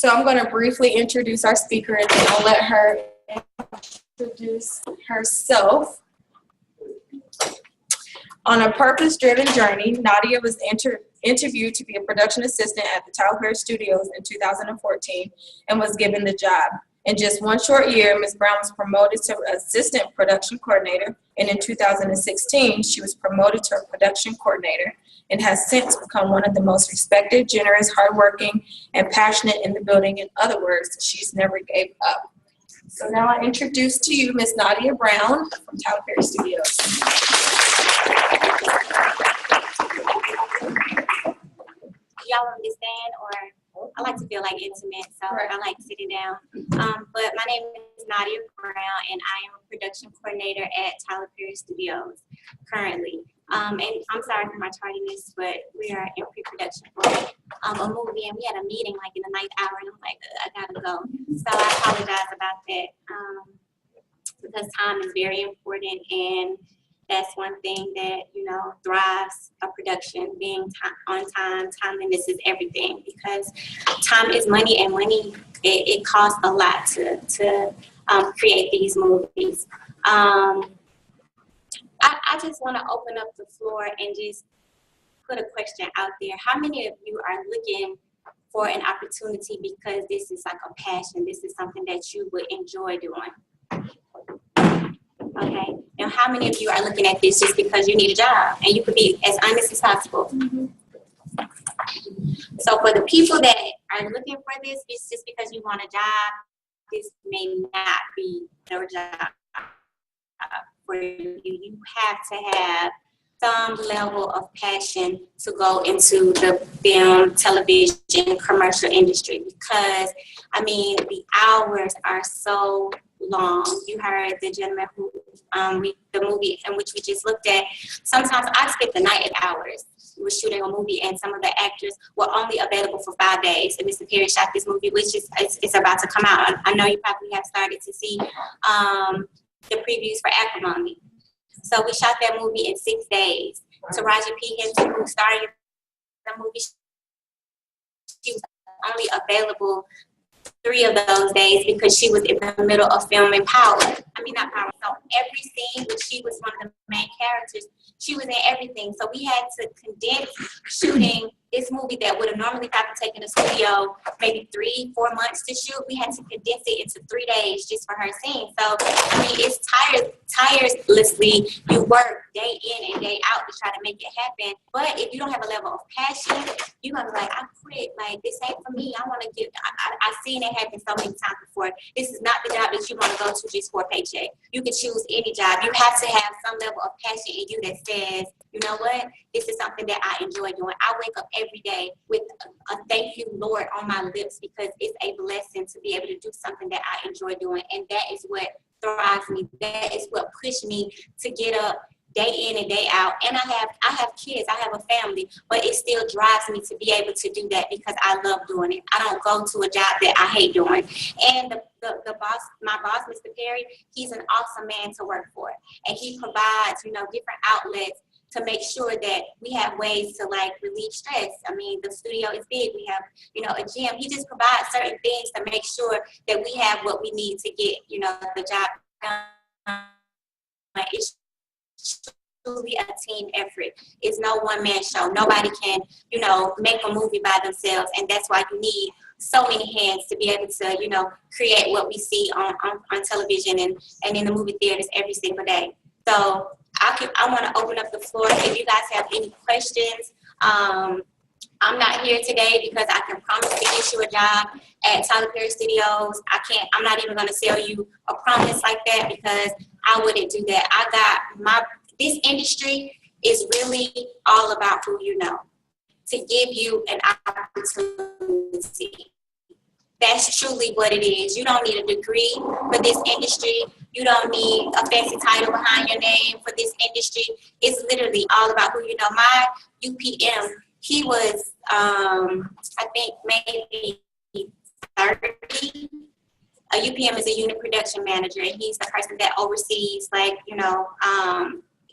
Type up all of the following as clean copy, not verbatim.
So I'm going to briefly introduce our speaker and then I'll let her introduce herself. On a purpose-driven journey, Nadia was interviewed to be a production assistant at the Tyler Perry Studios in 2014 and was given the job. In just one short year, Ms. Brown was promoted to assistant production coordinator, and in 2016, she was promoted to a production coordinator and has since become one of the most respected, generous, hardworking, and passionate in the building. In other words, she's never gave up. So now I introduce to you Ms. Nadia Brown from Tyler Perry Studios. Y'all want me to stand, or I like to feel like intimate, so I like sitting down. But my name is Nadia Brown, and I am a production coordinator at Tyler Perry Studios currently. And I'm sorry for my tardiness, but we are in pre-production for a movie, and we had a meeting like in the ninth hour, and I'm like, I gotta go. So I apologize about that, because time is very important, and that's one thing that, you know, thrives a production, being on time. Timeliness is everything, because time is money, and money, it costs a lot to create these movies. I just want to open up the floor and just put a question out there. How many of you are looking for an opportunity because this is like a passion? This is something that you would enjoy doing? Okay. Now, how many of you are looking at this just because you need a job? And you could be as honest as possible. Mm-hmm. So for the people that are looking for this, it's just because you want a job, this may not be your job for you. You have to have some level of passion to go into the film, television, commercial industry, because, I mean, the hours are so long. You heard the gentleman who, the movie in which we just looked at. Sometimes I spent the night at hours. We were shooting a movie, and some of the actors were only available for 5 days. And Mr. Perry shot this movie, which is it's about to come out. I know you probably have started to see the previews for Acrimony. So we shot that movie in 6 days. Taraji P. Henson, who started the movie, she was only available 3 of those days because she was in the middle of filming Power. I mean, not Power. So every scene, which she was one of the main characters, she was in everything. So we had to condense shooting this movie that would have normally probably taken a studio maybe 3-4 months to shoot. We had to condense it into 3 days just for her scene. So, I mean, it's tirelessly. You work day in and day out to try to make it happen. But if you don't have a level of passion, you're going to be like, I quit. Like, this ain't for me. I want to get, I've seen it happen so many times before. This is not the job that you want to go to just for a paycheck. You can choose any job. You have to have some level of passion in you that says, you know what, this is something that I enjoy doing. I wake up every day with a thank you, Lord, on my lips, because it's a blessing to be able to do something that I enjoy doing. And that is what thrives me. That is what pushed me to get up day in and day out. And I have kids, I have a family, but it still drives me to be able to do that because I love doing it. I don't go to a job that I hate doing. And the boss, my boss, Mr. Perry, he's an awesome man to work for. And he provides, you know, different outlets to make sure that we have ways to like relieve stress. I mean, the studio is big. We have, you know, a gym. He just provides certain things to make sure that we have what we need to get, you know, the job done. It's truly a team effort. It's no one-man show. Nobody can, you know, make a movie by themselves. And that's why you need so many hands to be able to, you know, create what we see on television and in the movie theaters every single day. So I want to open up the floor if you guys have any questions. I'm not here today because I can promise to get you a job at Tyler Perry Studios. I'm not even going to sell you a promise like that because I wouldn't do that. This industry is really all about who you know, to give you an opportunity. That's truly what it is. You don't need a degree for this industry. You don't need a fancy title behind your name for this industry. It's literally all about who you know. My UPM, he was, I think, maybe 30. A UPM is a unit production manager, and he's the person that oversees, like, you know,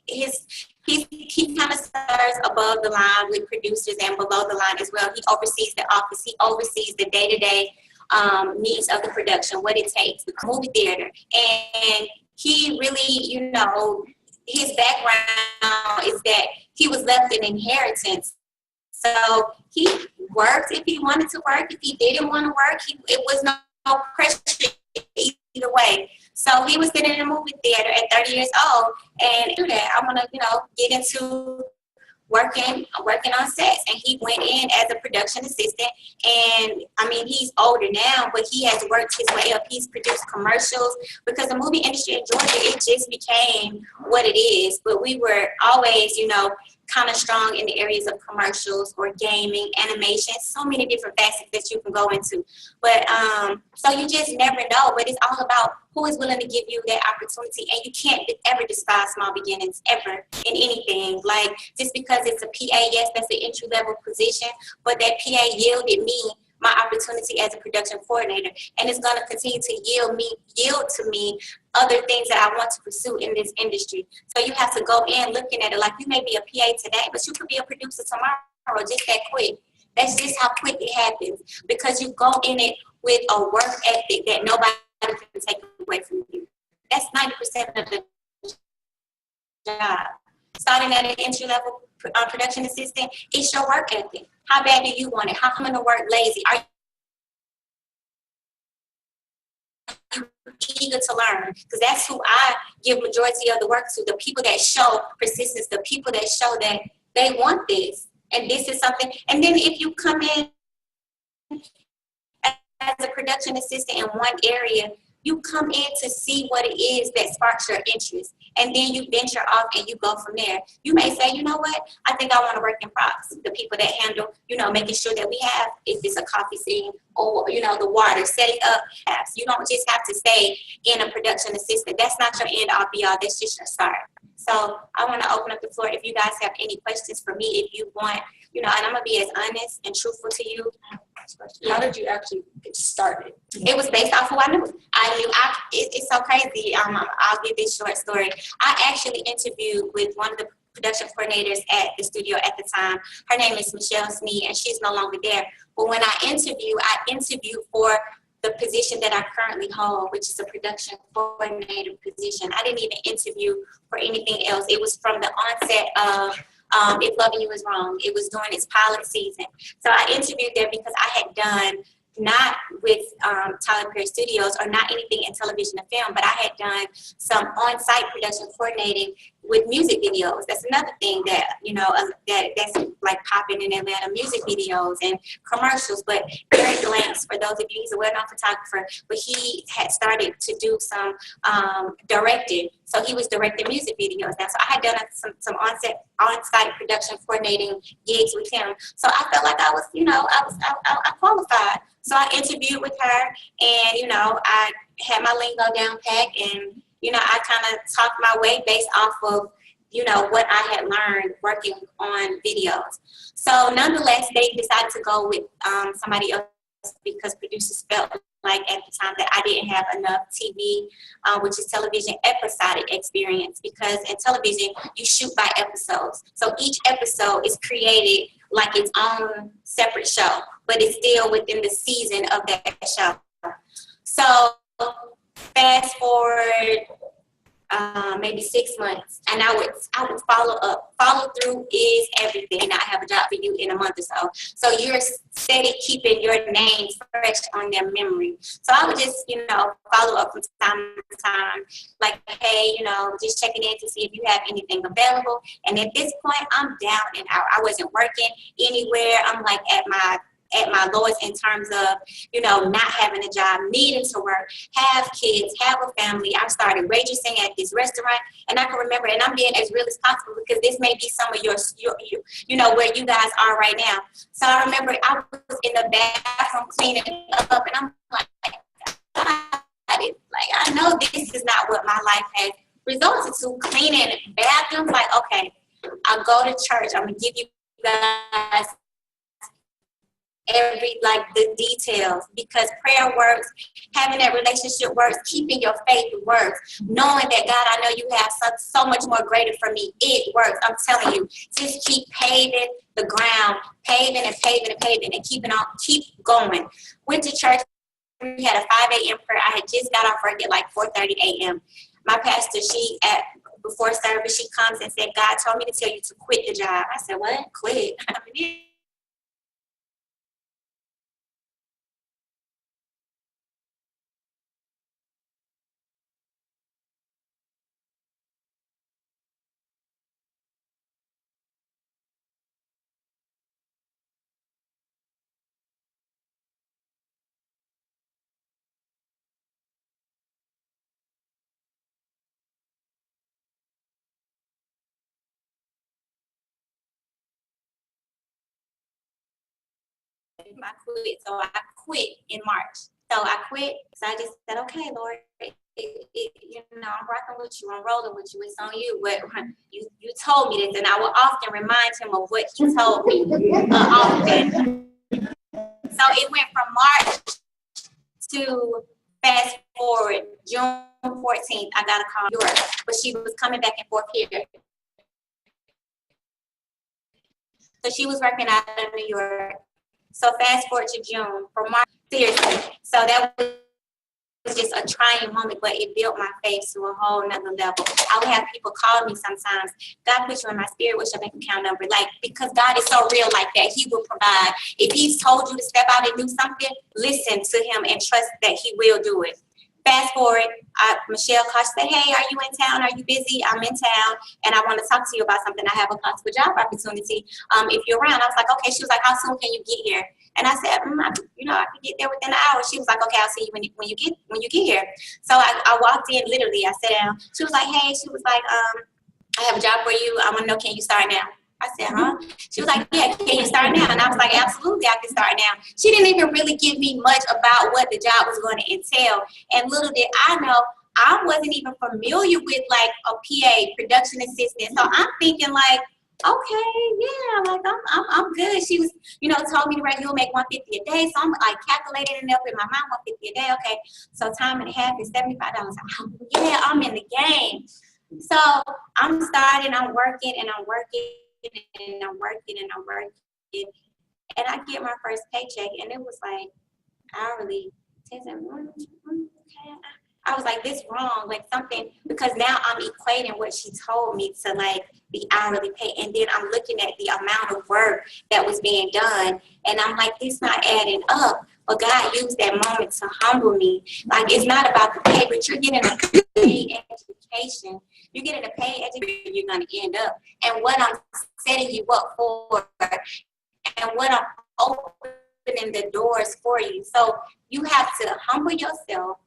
he kind of serves above the line with producers and below the line as well. He oversees the office. He oversees the day-to-day needs of the production, what it takes, the movie theater. And he really, you know, his background is that he was left an inheritance. So he worked if he wanted to work. If he didn't want to work, it was no pressure either way. So he was sitting in a movie theater at 30 years old and do that. I want to, you know, get into working on sets. And he went in as a production assistant. And I mean, he's older now, but he has worked his way up. He's produced commercials because the movie industry in Georgia, it just became what it is. But we were always, you know, kind of strong in the areas of commercials or gaming, animation, so many different facets that you can go into. But so you just never know, but it's all about who is willing to give you that opportunity. And you can't ever despise small beginnings, ever, in anything. Like, just because it's a PA, yes, that's an entry-level position, but that PA yielded me my opportunity as a production coordinator, and it's going to continue to yield to me other things that I want to pursue in this industry. So you have to go in looking at it like you may be a PA today, but you could be a producer tomorrow, just that quick. That's just how quick it happens, because you go in it with a work ethic that nobody can take away from you. That's 90% of the job. Starting at an entry-level production assistant, it's your work ethic. How bad do you want it? How come you work lazy? Are you eager to learn? Because that's who I give majority of the work to, the people that show persistence, the people that show that they want this. And this is something, and then if you come in as a production assistant in one area, you come in to see what it is that sparks your interest. And then you venture off and you go from there. You may say, you know what, I think I want to work in props. The people that handle, you know, making sure that we have, if it's a coffee scene or, you know, the water, setting up. You don't just have to stay in a production assistant. That's not your end all be all. That's just your start. So I want to open up the floor if you guys have any questions for me, if you want, you know, and I'm going to be as honest and truthful to you. How did you actually get started? It was based off who I knew. It's so crazy. I'll give this short story. I actually interviewed with one of the production coordinators at the studio at the time. Her name is Michelle Snee, and she's no longer there. But when I interviewed for the position that I currently hold, which is a production coordinator position. I didn't even interview for anything else. It was from the onset of If Loving You Is Wrong. It was during its pilot season. So I interviewed there because I had done, not with Tyler Perry Studios or not anything in television and film, but I had done some on-site production coordinating with music videos. That's another thing that, you know, that's like popping in Atlanta, music videos and commercials. But Eric Blanks, for those of you, he's a well-known photographer, but he had started to do some directing. So he was directing music videos now. So I had done some on-site production coordinating gigs with him. So I felt like I was, you know, I qualified. So I interviewed with her, and, you know, I had my lingo down pat, and, you know, I kind of talked my way based off of, you know, what I had learned working on videos. So nonetheless, they decided to go with somebody else because producers felt like at the time that I didn't have enough TV, which is television episodic experience, because in television, you shoot by episodes. So each episode is created like its own separate show, but it's still within the season of that show. So fast forward maybe 6 months, and I would follow up. Follow through is everything. And I have a job for you in a month or so. So you're steady keeping your name fresh on their memory. So I would just, you know, follow up from time to time, like, hey, you know, just checking in to see if you have anything available. And at this point, I'm down and out. I wasn't working anywhere. I'm like at my lowest in terms of, you know, not having a job, needing to work, have kids, have a family. I started waitressing at this restaurant, and I can remember, and I'm being as real as possible because this may be some of your you know, where you guys are right now. So I remember I was in the bathroom cleaning up, and I'm like, I know this is not what my life has resulted to. Cleaning bathrooms, like, okay, I'll go to church. I'm gonna give you guys the details, because prayer works, having that relationship works, keeping your faith works, knowing that God, I know you have so much more greater for me. It works. I'm telling you, just keep paving the ground, paving and paving and paving, and keep going. Went to church we had a 5 a.m. prayer. I had just got off work at like 4:30 a.m. My pastor, before service, she comes and said, God told me to tell you to quit the job. I said, what? Quit? I quit. So I quit in March. So I quit. So I just said, okay, Lord, I'm rocking with you. I'm rolling with you. It's on you. But you told me this, and I will often remind him of what he told me often. So it went from March to fast forward June 14th. I got a call from Europe, but she was coming back and forth here. So she was working out of New York. So fast forward to June, from March, seriously. So that was just a trying moment, but it built my faith to a whole nother level. I would have people call me sometimes. God put you in my spirit, what's your bank account number? Like, because God is so real like that, he will provide. If he's told you to step out and do something, listen to him and trust that he will do it. Fast forward, Michelle called, she said, hey, are you in town? Are you busy? I'm in town, and I want to talk to you about something. I have a possible job opportunity. If you're around. I was like, okay. She was like, how soon can you get here? And I said, I can get there within an hour. She was like, okay, I'll see you when you get here. So I walked in, literally, I sat down. She was like, hey, I have a job for you. I want to know, can you start now? I said, huh? She was like, yeah, can you start now? And I was like, absolutely, I can start now. She didn't even really give me much about what the job was going to entail. And little did I know, I wasn't even familiar with like a PA, production assistant. So I'm thinking like, okay, yeah, like I'm good. She was, told me to you'll make $150 a day. So I'm like calculating it up in my mind, $150 a day. Okay, so time and a half is $75. Yeah, I'm in the game. So I'm starting, I'm working and I'm working and I'm working and I'm working. And I get my first paycheck and it was like hourly. I was like, this wrong, like something, because now I'm equating what she told me to like the hourly pay. And then I'm looking at the amount of work that was being done. And I'm like, this not adding up. But God used that moment to humble me. Like, it's not about the pay, but you're getting a paid education. You're getting a paid education, you're going to end up. And what I'm setting you up for, and what I'm opening the doors for you. So you have to humble yourself,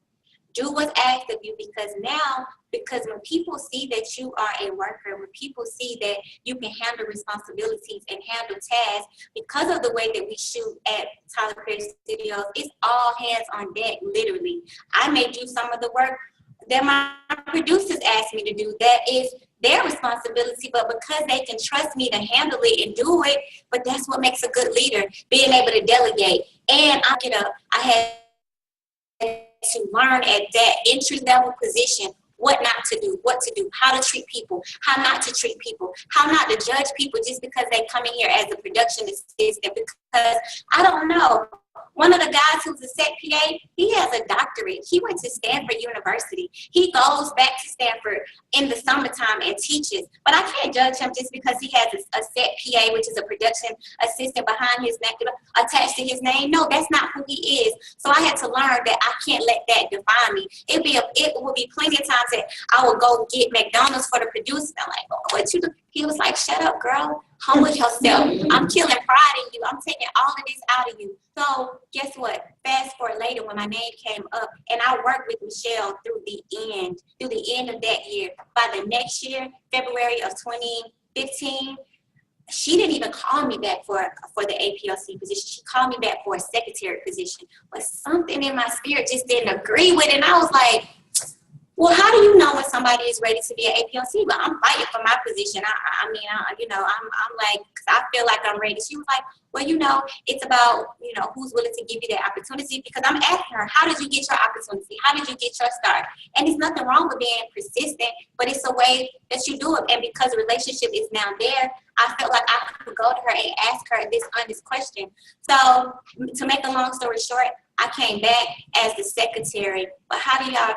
do what's asked of you, because when people see that you are a worker, when people see that you can handle responsibilities and handle tasks, because of the way that we shoot at Tyler Perry Studios, it's all hands on deck, literally. I may do some of the work that my producers ask me to do. That is their responsibility, but because they can trust me to handle it and do it, but that's what makes a good leader, being able to delegate. And I had to learn at that entry level position what not to do, what to do, how to treat people, how not to treat people, how not to judge people just because they come in here as a production assistant. Because I don't know, one of the guys who's a set PA, he has a doctorate. He went to Stanford University. He goes back to Stanford in the summertime and teaches. But I can't judge him just because he has a set PA, which is a production assistant behind his neck, attached to his name. No, that's not who he is. So I had to learn that I can't let that define me. It will be plenty of times that I will go get McDonald's for the producer. I'm like, oh, what you do? He was like, shut up, girl. Humble yourself. I'm killing pride in you. I'm taking all of this out of you. So guess what? Fast forward later when my name came up, and I worked with Michelle through the end of that year. By the next year, February of 2015, she didn't even call me back for the APLC position. She called me back for a secretary position. But something in my spirit just didn't agree with it. And I was like, well, how do you know when somebody is ready to be an APLC? But I'm fighting for my position. I'm like, because I feel like I'm ready. She was like, well, it's about, who's willing to give you that opportunity. Because I'm asking her, how did you get your opportunity? How did you get your start? And there's nothing wrong with being persistent, but it's a way that you do it. And because the relationship is now there, I felt like I could go to her and ask her this honest question. So to make a long story short, I came back as the secretary, but how do y'all,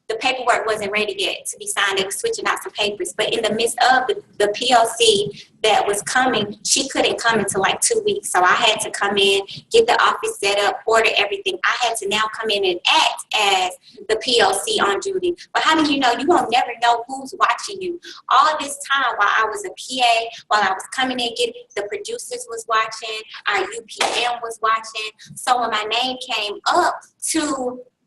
the paperwork wasn't ready yet to be signed. They were switching out some papers. But in the midst of the PLC that was coming, she couldn't come until like 2 weeks. So I had to come in, get the office set up, order everything. I had to now come in and act as the PLC on duty. But how do you know? You won't never know who's watching you. All this time while I was a PA, while I was coming in, getting, the producers was watching, our UPM was watching. So when my name came up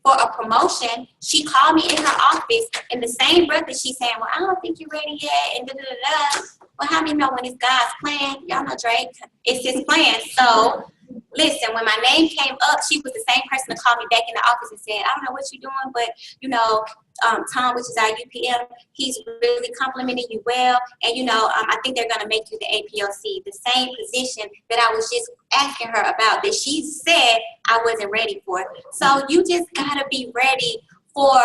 for a promotion, she called me in her office in the same breath that she's saying, well, I don't think you're ready yet, and da-da-da-da. Well, how do you know when it's God's plan? Y'all know Drake, it's his plan. So, listen, when my name came up, she was the same person to call me back in the office and said, I don't know what you're doing, but, you know, Tom, which is our UPM, he's really complimenting you well. And, you know, I think they're going to make you the APLC, the same position that I was just asking her about that she said I wasn't ready for. So you just got to be ready for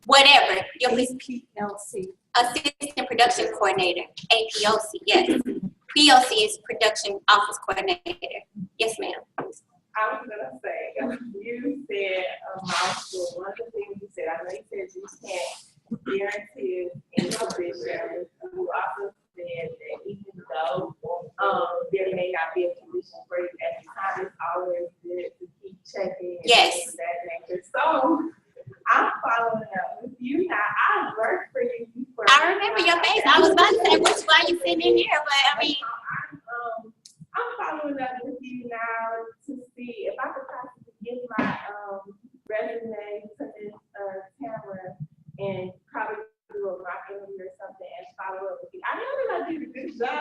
whatever. Your APLC. Assistant Production Coordinator, APOC, yes. PLC is Production Office Coordinator. Yes, ma'am. I was going to say, you said a mouthful. One of the things you said, I know you said you can't guarantee any position. You also said that even though there may not be a position for you at the time, it's always good to keep checking. Yes. And that nature. So I'm following up with you now. I worked for you before. I remember your face. I was about to say, which why you sitting in here, but I mean. I'm following up with you now to see if I could possibly get my resume to this camera and probably do a mock interview or something and follow up with you. I know that I did a good job.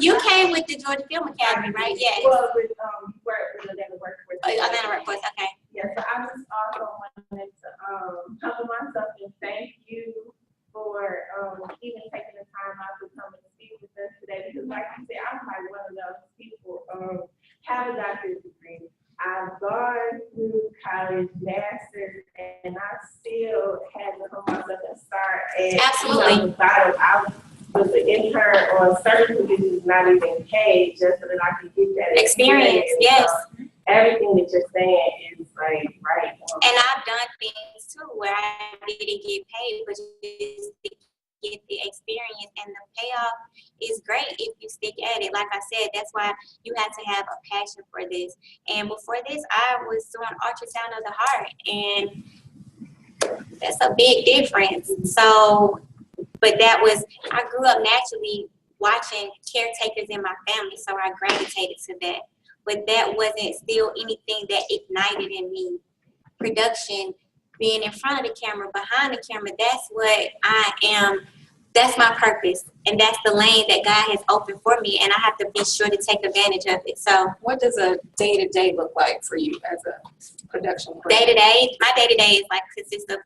You came with the Georgia Film Academy, right? Yes. Well, with Atlanta Workforce. Atlanta Workforce, okay. Yeah, so I just also wanted to humble myself and thank you for even taking the time out to come and speak with us today. Because like you said, I'm like one of those people, have a doctorate degree. I've gone through college, master's, and I still had to humble myself and start at, absolutely. I was an intern on certain positions, not even paid, just so that I could get that experience. Yes. So everything that you're saying is like right. And I've done things too where I didn't get paid, but just to get the experience, and the payoff is great if you stick at it. Like I said, that's why you have to have a passion for this. And before this, I was doing ultrasound of the heart, and that's a big difference. So, but that was, I grew up naturally watching caretakers in my family, so I gravitated to that. But that wasn't still anything that ignited in me. Production, being in front of the camera, behind the camera, that's what I am. That's my purpose. And that's the lane that God has opened for me. And I have to be sure to take advantage of it. So What does a day-to-day look like for you as a production person? day-to-day, my day-to-day is like consists of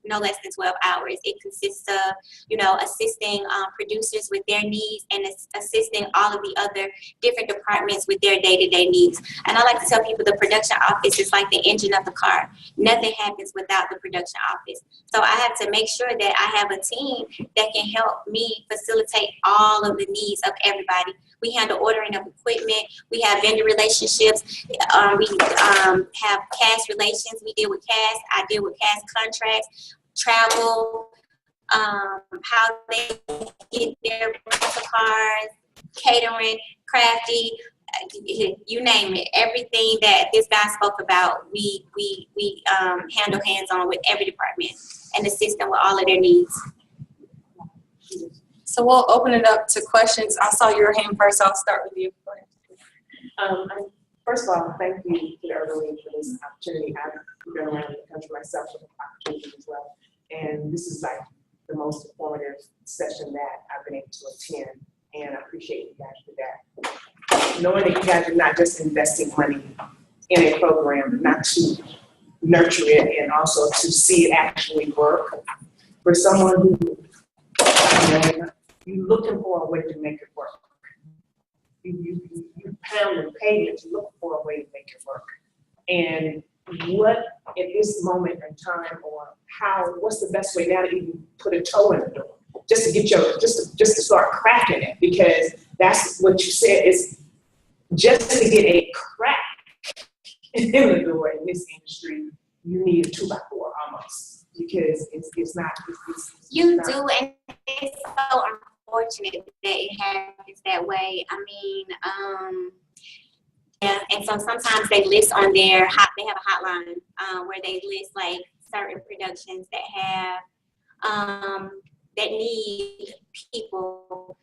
no less than 12 hours. It consists of, you know, assisting producers with their needs and assisting all of the other different departments with their day-to-day needs. And I like to tell people the production office is like the engine of the car. Nothing happens without the production office. So I have to make sure that I have a team that can help me facilitate all of the needs of everybody. We handle ordering of equipment. We have vendor relationships. We have cash relations. We deal with cash. I deal with cash contracts, travel, how they get their rental cars, catering, crafty, you name it. Everything that this guy spoke about, we handle hands-on with every department and assist them with all of their needs. So we'll open it up to questions. I saw your hand first. I'll start with you. Go ahead. First of all, thank you to the Urban League for this opportunity. I've been around the country myself for the opportunity as well. And this is like the most informative session that I've been able to attend. And I appreciate you guys for that. Knowing that you guys are not just investing money in a program, not to nurture it and also to see it actually work. For someone who, you're looking for a way to make it work. You pound the pavement to look for a way to make it work. And what at this moment in time, or what's the best way now to even put a toe in the door, just to get just to start cracking it, because that's what you said is just to get a crack in the door in this industry, you need a 2x4 almost, because it's not. You not, do, and it's so unfortunate that it happens that way. I mean, yeah, and so sometimes they list on their they have a hotline where they list like certain productions that have that need people.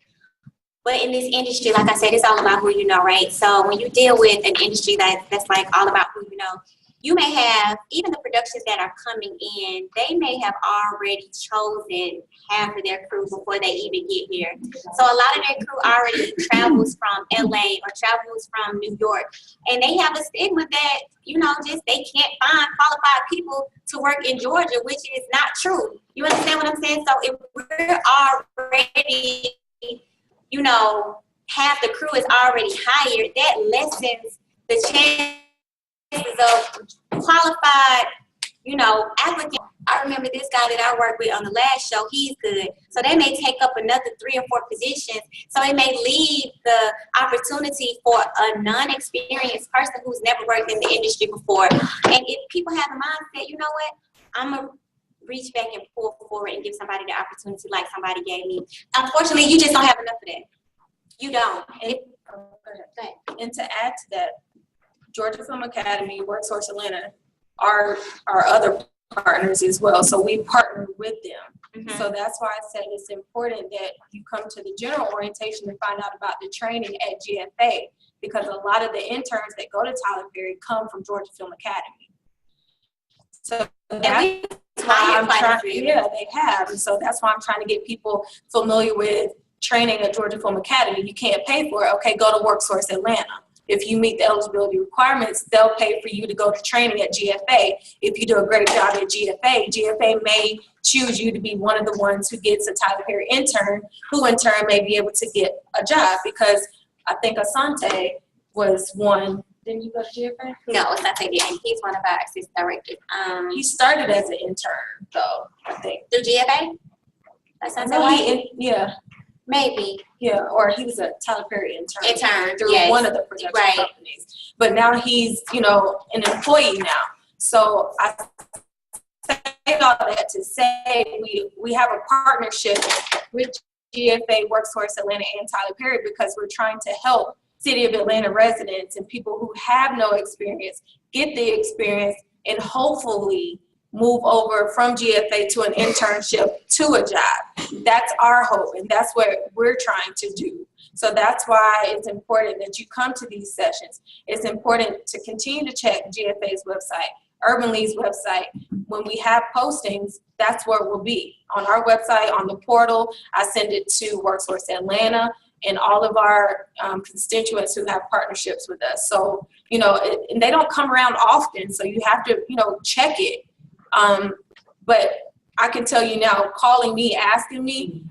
But in this industry, like I said, it's all about who you know, right? So when you deal with an industry that's like all about who you know, you may have, even the productions that are coming in, they may have already chosen half of their crew before they even get here. So a lot of their crew already travels from LA or travels from New York. And they have a stigma that, just they can't find qualified people to work in Georgia, which is not true. You understand what I'm saying? So if we're already, half the crew is already hired, that lessens the chances of qualified, applicants. I remember this guy that I worked with on the last show, he's good. So they may take up another 3 or 4 positions. So it may leave the opportunity for a non-experienced person who's never worked in the industry before. And if people have the mindset, you know what, I'm going to reach back and pull forward and give somebody the opportunity like somebody gave me. Unfortunately, you just don't have enough of that. You don't. And to add to that, Georgia Film Academy, WorkSource Atlanta are our other partners as well. So we partner with them. Mm-hmm. So that's why I said it's important that you come to the general orientation to find out about the training at GFA, because a lot of the interns that go to Tyler Perry come from Georgia Film Academy. So that's why I'm trying. Yeah, they have, and so that's why I'm trying to get people familiar with training at Georgia Film Academy. You can't pay for it. Okay, go to WorkSource Atlanta. If you meet the eligibility requirements, they'll pay for you to go to training at GFA. If you do a great job at GFA may choose you to be one of the ones who gets a Tyler Perry intern, who in turn may be able to get a job, because I think Asante was one. Didn't you go to GFA? No, Asante didn't. He's one of our assistant directors. He started as an intern, though, I think. Through GFA? Asante? Yeah. Maybe. Yeah, or he was a Tyler Perry intern through yes. one of the production companies. But now he's, an employee now. So I say all that to say we have a partnership with GFA, WorkSource Atlanta, and Tyler Perry, because we're trying to help City of Atlanta residents and people who have no experience get the experience and hopefully move over from GFA to an internship to a job. That's our hope, and that's what we're trying to do. So that's why it's important that you come to these sessions. It's important to continue to check GFA's website, Urban League's website. When we have postings, that's where we'll be. On our website, on the portal, I send it to WorkSource Atlanta and all of our constituents who have partnerships with us. So, and they don't come around often, so you have to, check it. But I can tell you now, calling me, asking me,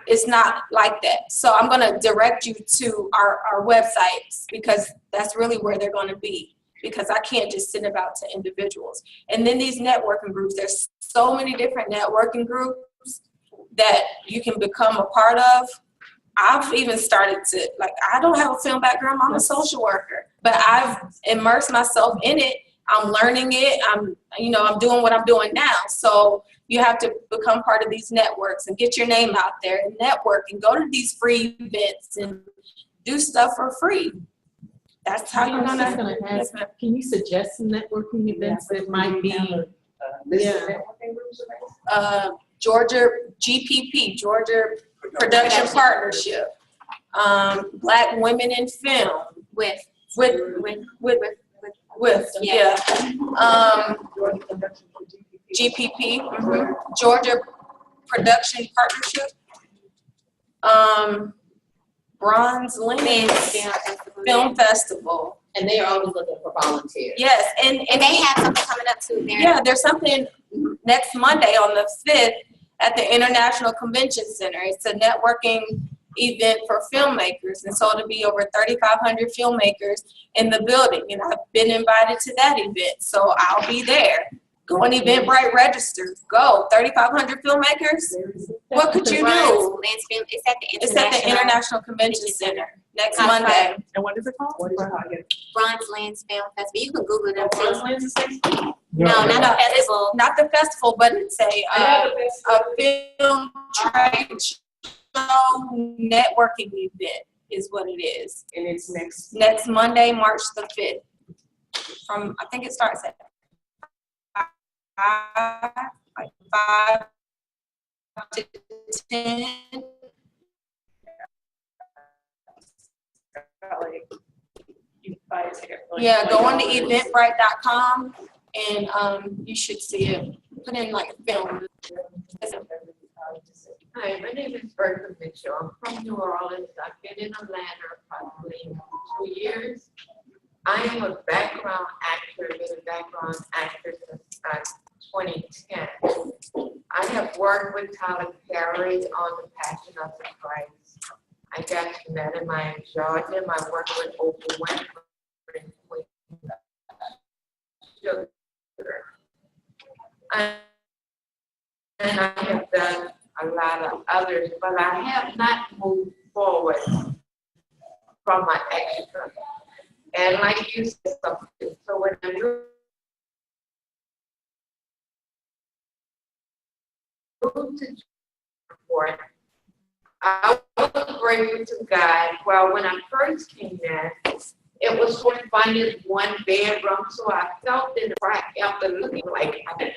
it's not like that. So I'm going to direct you to our websites, because that's really where they're going to be, because I can't just send it out to individuals. And then these networking groups, there's so many different networking groups that you can become a part of. I've even started to, I don't have a film background, I'm a social worker, but I've immersed myself in it. I'm learning it. I'm doing what I'm doing now. So you have to become part of these networks and get your name out there and network and go to these free events and do stuff for free. That's how you're going to ask. Can you suggest some networking events that might be? Georgia GPP, Georgia Production Partnership, Black Women in Film with GPP, Georgia Production Partnership, Bronze Lens Film Festival. And they are always looking for volunteers. Yes, and they have something coming up too there. Yeah, there's something next Monday on the 5th at the International Convention Center. It's a networking event for filmmakers, and so it'll be over 3,500 filmmakers in the building, and I've been invited to that event, so I'll be there. Go on Eventbrite, register. Go. 3,500 filmmakers. What could you do? It's at the It's at the International Convention Center next Monday. And what is it called? What is it called again? Bronze Lens Film Festival. You can Google them Bronze too. Lens is next? No, not No, the it's festival. not the festival, but it's a film trade show networking event is what it is. And it's Next Monday, March the 5th. I think it starts at 5 to 10. Yeah, go on to eventbrite.com and you should see it. Put in like a film. Hi, my name is Bertha Mitchell. I'm from New Orleans. I've been in Atlanta probably 2 years. I am a background actor, been a background actor since 2010. I have worked with Tyler Perry on The Passion of the Christ. I got to met him. I enjoyed him. I worked with Oprah Winfrey and Queen Sugar. And I have done a lot of others, but I have not moved forward from my extra. And like you said, something, so when I moved to Georgia, I was grateful to God. Well, when I first came in, it was sort of finding one bedroom, so I felt in the crack after looking like I did.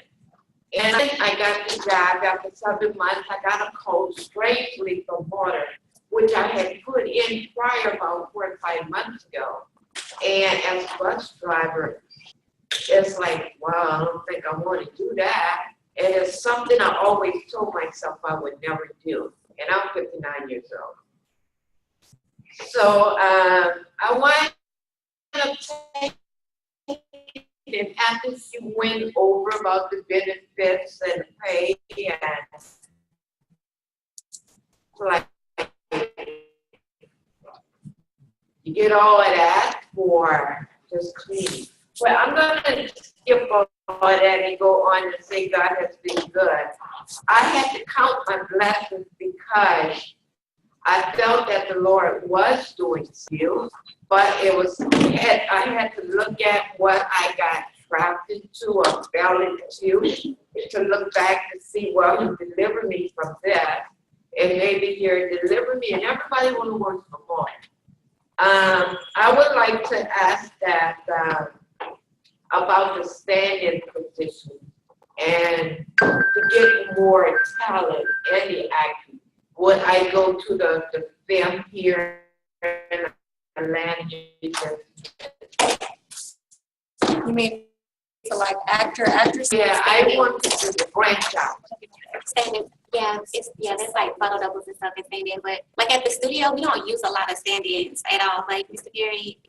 And then I got the job after 7 months. I got a cold strangely from water, which I had put in prior about 4 or 5 months ago. And as a bus driver, it's like, wow, I don't think I want to do that. And it's something I always told myself I would never do. And I'm 59 years old. So I want to take and after you went over about the benefits and pay and like you get all of that for just clean. Well, I'm gonna skip all of that and go on and say God has been good. I had to count my blessings because I felt that the Lord was doing still, but it was, I had to look at what I got trapped into or fell into to look back and see, well, He delivered me from that, and maybe He'll deliver me, and everybody want to work for more. I would like to ask that about the stand-in position and to get more talent in the acting. Would I go to the film here in Atlanta? You mean for like actress? Yeah, I want to branch out. Stand-in, yeah, there's like photo doubles and stuff and stand-in, but like at the studio, we don't use a lot of stand-ins at all. Like Mr. Fury,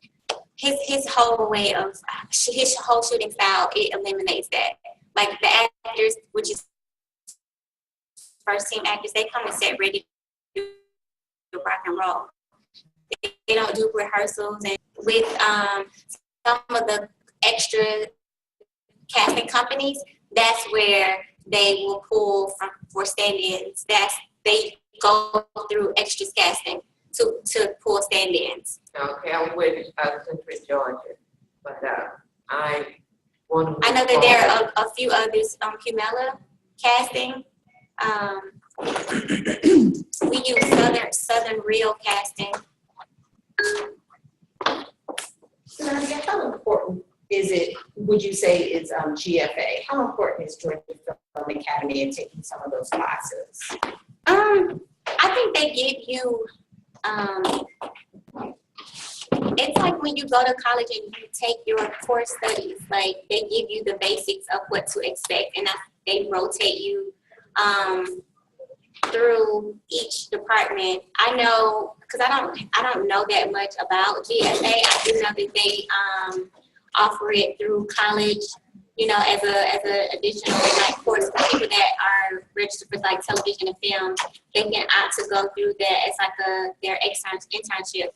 his whole way of his whole shooting style, it eliminates that. Like the actors, which is first team actors, they come and set ready to do rock and roll. They don't do rehearsals, and with some of the extra casting companies, that's where they will pull from for stand-ins. They go through extras casting to pull stand-ins. Okay, I'm with Central Georgia, but I want to. I know that there are a few others. Cumella casting. We use Southern Real casting. Nadia, how important is it, would you say, is GFA? How important is Georgia Film Academy in taking some of those classes? I think they give you, it's like when you go to college and you take your core studies, like they give you the basics of what to expect, and they rotate you through each department. I know, because I don't know that much about GFA. I do know that they offer it through college, you know, as a additional like course for people that are registered for like television and film. They can opt to go through that as like their internship.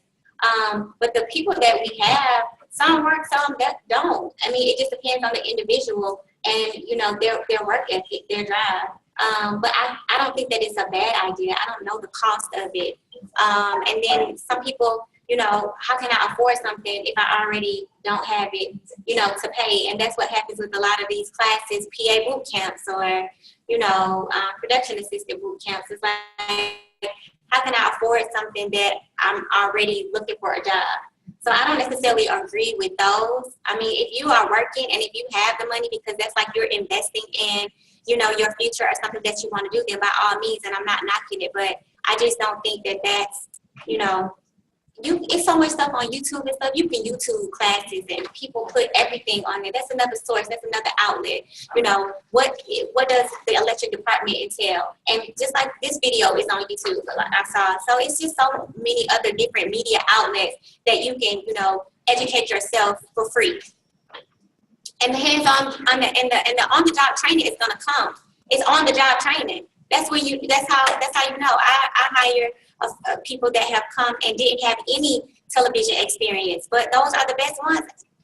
But the people that we have, some work, some that don't. I mean, it just depends on the individual. and their work ethic, their drive. But I don't think that it's a bad idea. I don't know the cost of it. And then some people, how can I afford something if I already don't have it, to pay? And that's what happens with a lot of these classes, PA boot camps or, production assistant boot camps. It's like, how can I afford something that I'm already looking for a job? So I don't necessarily agree with those. I mean, if you are working and if you have the money, because that's like you're investing in, your future or something that you want to do, then by all means, and I'm not knocking it, but I just don't think that that's, it's so much stuff on YouTube and stuff. You can YouTube classes and people put everything on there. That's another source. That's another outlet. What does the electric department entail? And just like this video is on YouTube, like I saw. So it's just so many other different media outlets that you can, educate yourself for free. And the hands-on and the on-the-job training is gonna come. It's on-the-job training. That's how you know. I hire people that have come and didn't have any television experience, but those are the best ones,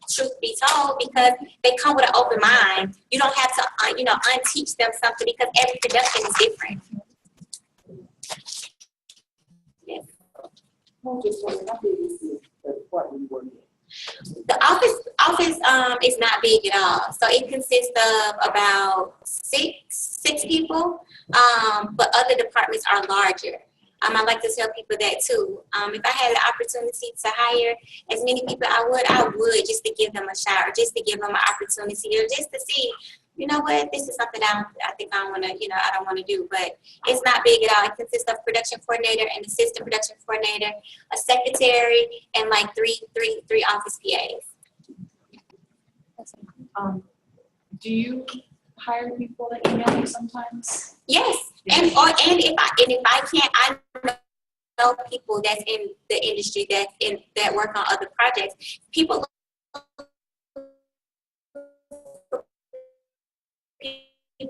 truth be told, because they come with an open mind. You don't have to, unteach them something because every production is different. Yes. The office is not big at all. So it consists of about six people, but other departments are larger. I like to tell people that too. If I had the opportunity to hire as many people I would just to give them a shot or just to give them an opportunity or just to see, what, this is something I think I want to, I don't want to do, but it's not big at all. It consists of production coordinator and assistant production coordinator, a secretary, and like three office PAs. Do you hire people that email you sometimes? Yes, and if I can't, I know people that's in the industry that work on other projects. People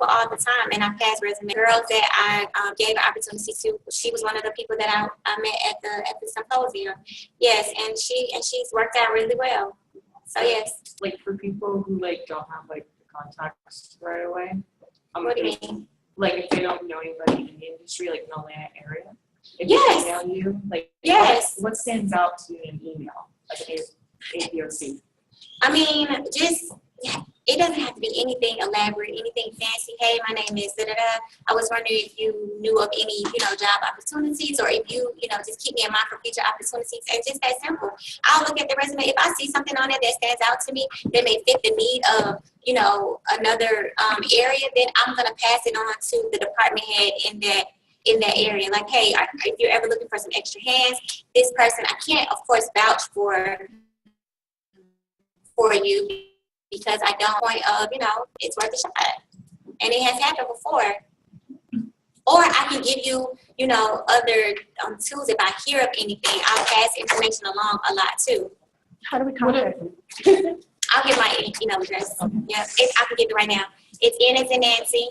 all the time, and I pass resume. Girls that I gave an opportunity to, she was one of the people that I met at the symposium. Yes, and she's worked out really well. So yes. Like for people who don't have the contacts right away. What do you mean? Like if they don't know anybody in the industry, like in the Atlanta area. If Yes. they email you, Yes. what stands out to you in an email? Like APOC. I mean, it doesn't have to be anything elaborate, anything fancy. Hey, my name is da-da-da. I was wondering if you knew of any, job opportunities, or if you, just keep me in mind for future opportunities. And just that simple. I'll look at the resume. If I see something on it that stands out to me that may fit the need of, another area, then I'm going to pass it on to the department head in that area. Like, hey, if you're ever looking for some extra hands, this person, I can't, of course, vouch for you, because I don't point of, it's worth a shot. And it has happened before. Or I can give you, other tools. If I hear of anything, I'll pass information along a lot too. How do we contact you? I'll give my email address. Okay. Yeah, I can give it right now. It's N as in Nancy,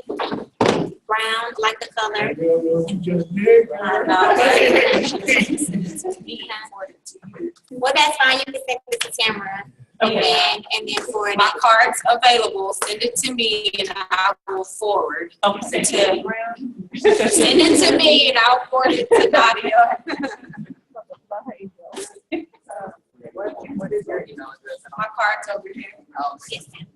brown, like the color. Well, that's fine. You can send it to Tamara. Okay. And then forward My card's available. Send it to me and I will forward. Okay. Send it to me and I'll forward it to Nadia. What is your email address? My card's over here. Yes, ma'am.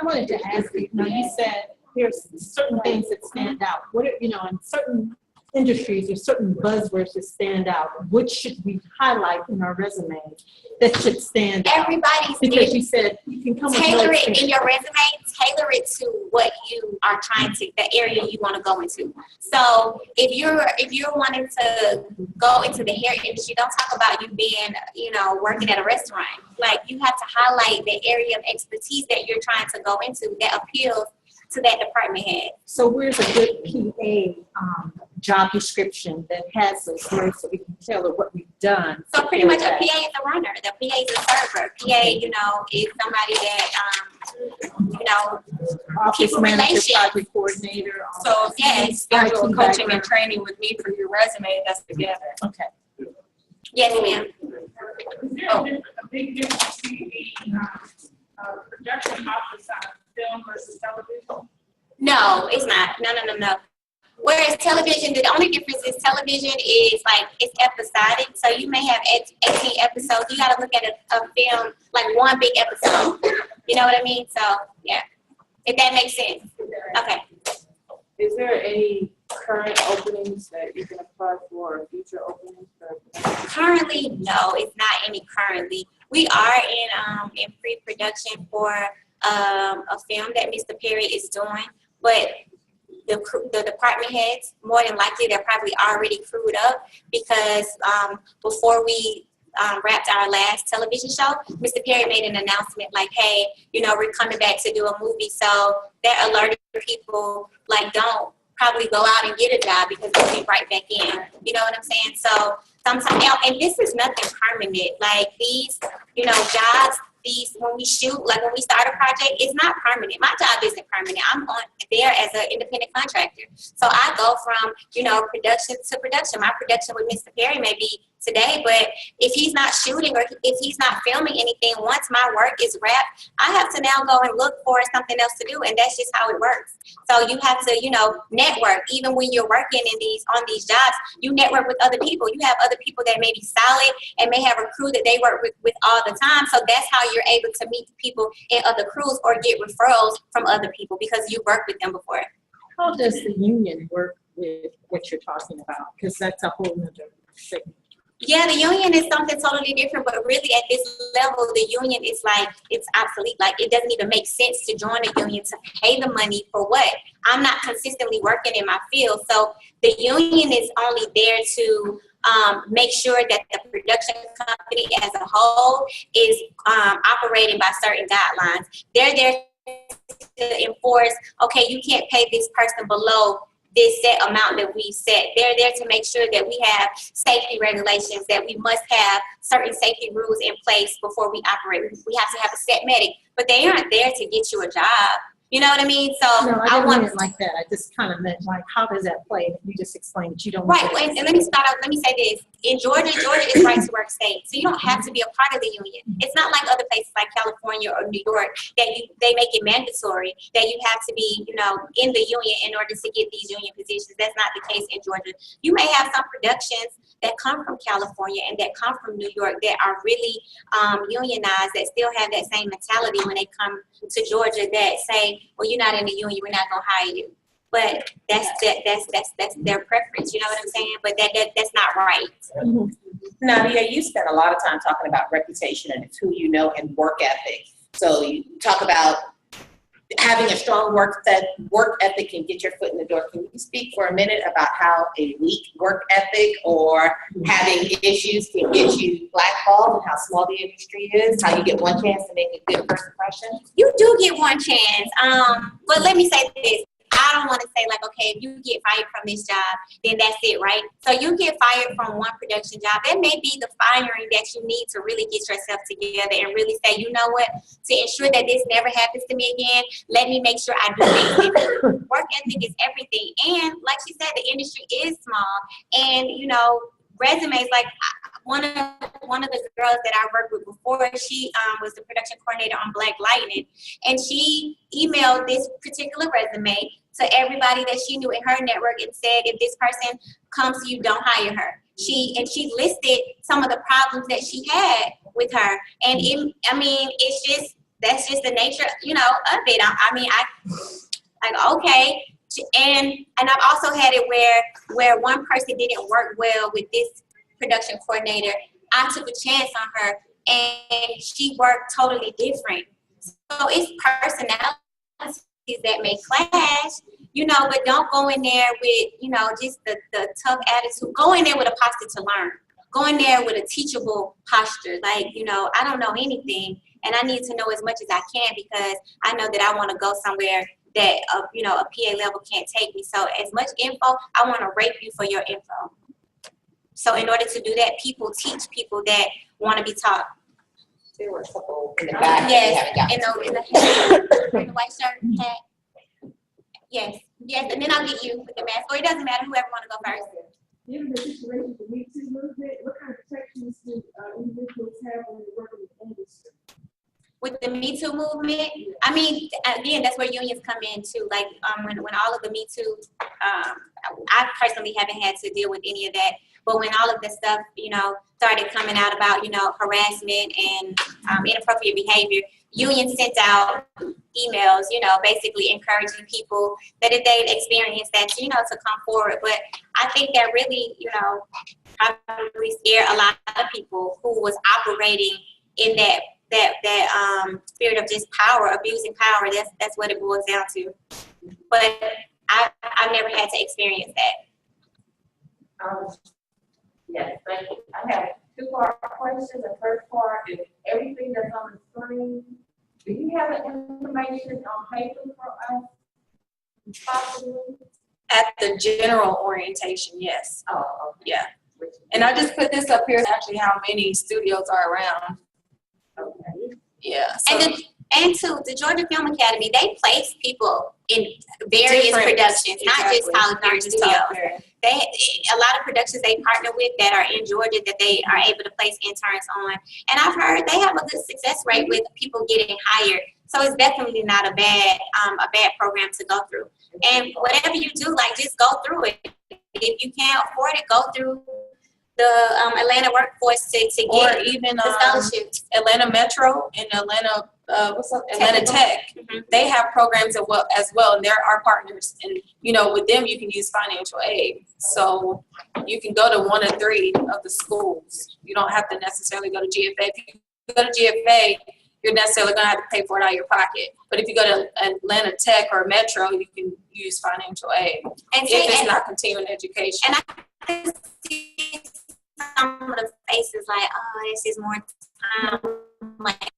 I wanted to ask you, you said there's certain things that stand out. What, in certain industries, there's certain buzzwords that stand out. What should we highlight in our resume that should stand out? Everybody's Because you said you can come tailor with it in your resume, tailor it to what you are trying to, the area you want to go into. So if you're wanting to go into the hair industry, don't talk about you being, working at a restaurant. Like, you have to highlight the area of expertise that you're trying to go into that appeals to that department head. So where's a good PA job description that has those words so we can tailor what we've done? So pretty much a PA is a runner. The PA is a server. PA, is somebody that, Office people manager, relations. project coordinator. So if you Yes. schedule IT coaching and background. training with me for your resume, that's together. Okay. yes, ma'am. A big difference between production office on film versus television? No. Whereas television, the only difference is television is like, it's episodic. So you may have 18 episodes. You got to look at a film like one big episode. You know what I mean? So, yeah. If that makes sense. Okay. Is there any current openings that you can apply for or future openings for? Currently, no, it's not any currently. We are in pre-production for a film that Mr. Perry is doing, but the department heads, more than likely, they're probably already crewed up because before we wrapped our last television show, Mr. Perry made an announcement like, hey, you know, we're coming back to do a movie. So that alerted people, like, don't probably go out and get a job because we'll be right back in. You know what I'm saying? So sometimes, and this is nothing permanent. Like these, you know, jobs, when we shoot, like when we start a project, it's not permanent. My job isn't permanent. I'm on there as an independent contractor. So I go from, you know, production to production. My production with Mr. Perry may be today, but if he's not shooting or if he's not filming anything, once my work is wrapped, I have to now go and look for something else to do, and that's just how it works. So you have to, you know, network. Even when you're working on these jobs, you network with other people. You have other people that may be solid and may have a crew that they work with all the time. So that's how you're able to meet people in other crews or get referrals from other people because you worked with them before. How does the union work with what you're talking about? Because that's a whole nother segment. Yeah, the union is something totally different, but really at this level, the union is like, it's obsolete. Like, it doesn't even make sense to join a union to pay the money for what? I'm not consistently working in my field. So the union is only there to make sure that the production company as a whole is operating by certain guidelines. They're there to enforce, okay, you can't pay this person below this set amount that we set. They're there to make sure that we have safety regulations, that we must have certain safety rules in place before we operate. We have to have a set medic, but they aren't there to get you a job. You know what I mean? So no, I didn't mean it like that. I just kind of meant like, how does that play? You just explained that you don't. Right. And let me start out. Let me say this. In Georgia is right to work state, so you don't have to be a part of the union. It's not like other places like California or New York that they make it mandatory that you have to be, you know, in the union in order to get these union positions. That's not the case in Georgia. You may have some productions that come from California and that come from New York that are really unionized, that still have that same mentality when they come to Georgia, that say, well, you're not in the union, we're not gonna hire you. But that's their preference, you know what I'm saying? But that's not right. Mm-hmm. Nadia, you spent a lot of time talking about reputation and it's who you know and work ethic. So you talk about having a strong work ethic can get your foot in the door. Can you speak for a minute about how a weak work ethic or having issues can get you blackballed and how small the industry is, how you get one chance to make a good first impression? You do get one chance. But let me say this. I don't want to say like, okay, if you get fired from this job, then that's it, right? So you get fired from one production job. That may be the firing that you need to really get yourself together and really say, you know what, to ensure that this never happens to me again, let me make sure I do things. Work ethic is everything. And like she said, the industry is small. And, you know, resumes, like one of the girls that I worked with before, she was the production coordinator on Black Lightning, and she emailed this particular resume to everybody that she knew in her network and said, if this person comes to you, don't hire her. She listed some of the problems that she had with her, and that's just the nature, you know, of it. Okay. And I've also had it where one person didn't work well with this production coordinator. I took a chance on her and she worked totally different. So it's personalities that may clash, you know, but don't go in there with, you know, just the tough attitude. Go in there with a posture to learn. Go in there with a teachable posture. Like, you know, I don't know anything and I need to know as much as I can because I know that I want to go somewhere that, you know, a PA level can't take me. So as much info, I want to rape you for your info. So in order to do that, people teach people that want to be taught. There were a couple in the back. Yes, in the white shirt, hat. Yes, and then I'll get you with the mask. Or it doesn't matter, whoever want to go first. Given the situation for Me Too movement, what kind of protections do individuals have when they work in the industry? with the Me Too movement, I mean, again, that's where unions come in too. Like when all of the Me Too, I personally haven't had to deal with any of that. But when all of this stuff, you know, started coming out about, you know, harassment and inappropriate behavior, unions sent out emails, you know, basically encouraging people that if they'd experienced that, you know, to come forward. But I think that really, you know, probably scared a lot of people who was operating in that spirit of just power, abusing power. That's what it boils down to. But I've never had to experience that. Yes, thank you. I have two-part questions. The first part is everything that's on the screen. Do you have the information on paper for us? Possibly? At the general orientation, yes. Oh, okay. Yeah. And I just put this up here, actually how many studios are around. Okay. Yeah. So And to the Georgia Film Academy, they place people in various productions, not just Tyler Perry Studios. A lot of productions they partner with that are in Georgia that they are able to place interns on. And I've heard they have a good success rate with people getting hired. So it's definitely not a bad program to go through. And whatever you do, like just go through it. If you can't afford it, go through the Atlanta workforce to or get even the scholarships. Atlanta Metro and Atlanta Atlanta Tech. Mm-hmm. They have programs as well, and they're our partners. And you know, with them, you can use financial aid. So you can go to one or three of the schools. You don't have to necessarily go to GFA. If you go to GFA, you're necessarily going to have to pay for it out of your pocket. But if you go to Atlanta Tech or Metro, you can use financial aid if it's not continuing education. And I can see some of the faces like, oh, this is more time. Like,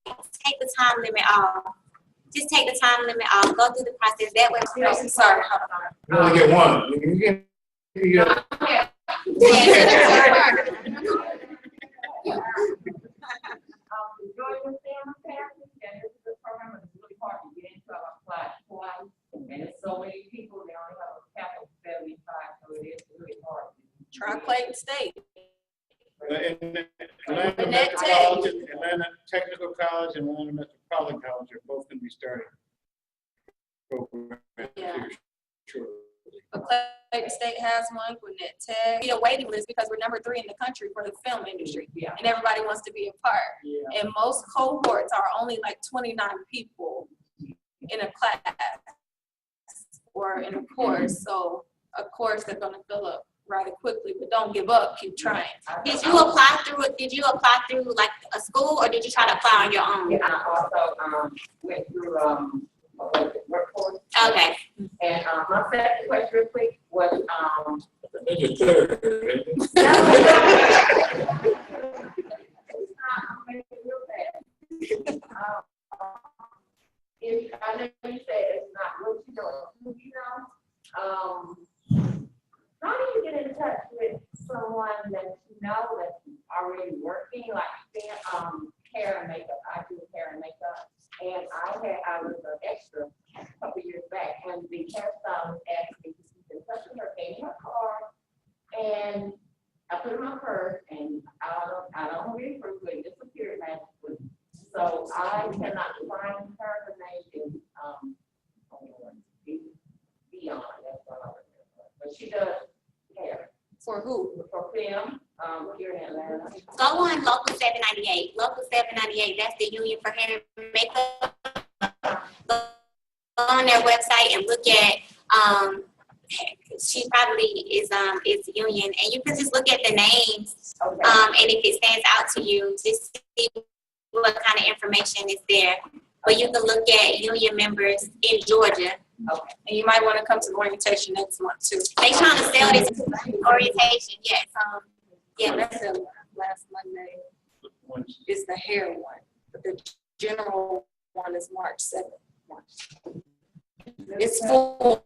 take the time limit off. Just take the time limit off. Go through the process. That way. Oh, sorry. You only get one. You get, Georgia Film Academy, and this is a program that's really hard to get into. I've applied twice, and it's so many people, they only have a cap of 75, so it is really hard. Try Clayton State. Atlanta Metropolitan, Atlanta Technical College, and Atlanta Metropolitan College are both going to be starting programs. Yeah. Sure. But Clayton State has one, Gwinnett Tech. Be a waiting list because we're number 3 in the country for the film industry, Yeah. and everybody wants to be a part. Yeah. And most cohorts are only like 29 people in a class or in a course. So of course they're going to fill up rather quickly, but don't give up. Keep trying. Did you apply through like a school, or did you try to apply on your own? Yeah, I also went through workforce. Okay. And my second question real quick was Maybe a third. it's not, I'm making it real fast. I know you said it's not what you know, how do you get in touch with someone that you know that's already working, like hair and makeup? I do hair and makeup, and I was an extra a couple years back, and the hairstylist asked me to keep in touch with her, gave me her card, and I put it in my purse, and I don't really prove it, it disappeared magically. So I cannot find her. Her name is Beyond. That's what I remember. But she does hair. For who? For film, here in Atlanta. Go on Local 798. Local 798, that's the union for hair and makeup. Go on their website and look at, she probably is union, and you can just look at the names, Okay. and if it stands out to you, just see what kind of information is there. But you can look at union members in Georgia. Okay. And you might want to come to the orientation next month too. They trying to sell this orientation, yes. Yeah, That's the last Monday is the hair one, but the general one is March 7th. It's full.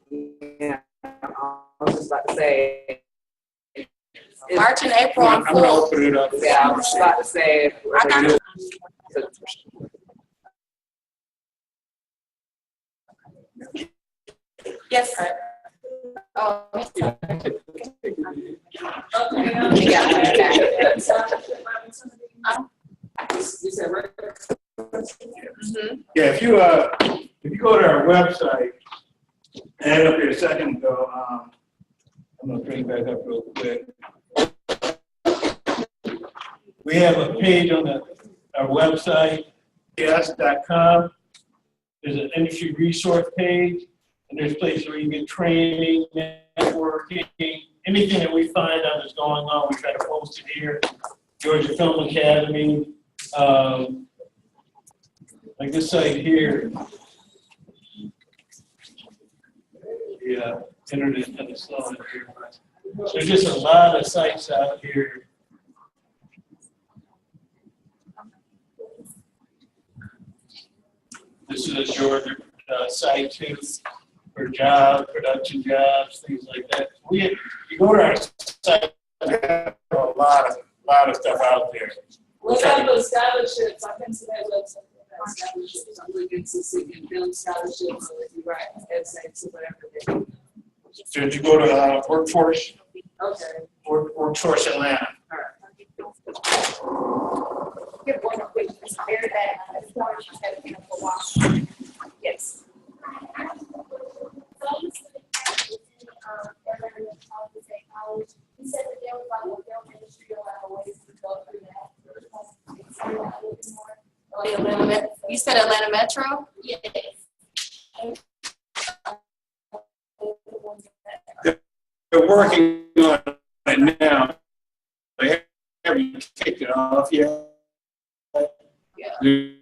Yeah, I was just about to say. March and April I'm I'm going to full. open it up. Yeah, I was just about to say. I got Yes. Oh, Yeah. Um, You said, right? Yeah, if you go to our website, I had it up here a second ago, I'm gonna bring it back up real quick. We have a page on our website, yes.com. There's an industry resource page, and there's places where you get training, networking, anything that we find out is going on, we try to post it here. Georgia Film Academy, like this site here. Yeah, internet kind of slow in here. So there's just a lot of sites out here. This is a Georgia site too for jobs, production jobs, things like that. You go to our site, we have a lot of stuff out there. What about scholarships? I've been to that website. Scholarships. I'm looking to see if you build scholarships or if you write essays or whatever they do. So did you go to Workforce? Okay. Workforce Atlanta. Good one, quick, it's very bad. I just wanted you to have been for a while. Yes. He said that there was like a film industry or like ways to go through that. You said Atlanta Metro? Yes. They're working on it now. They haven't kicked it off yet. They're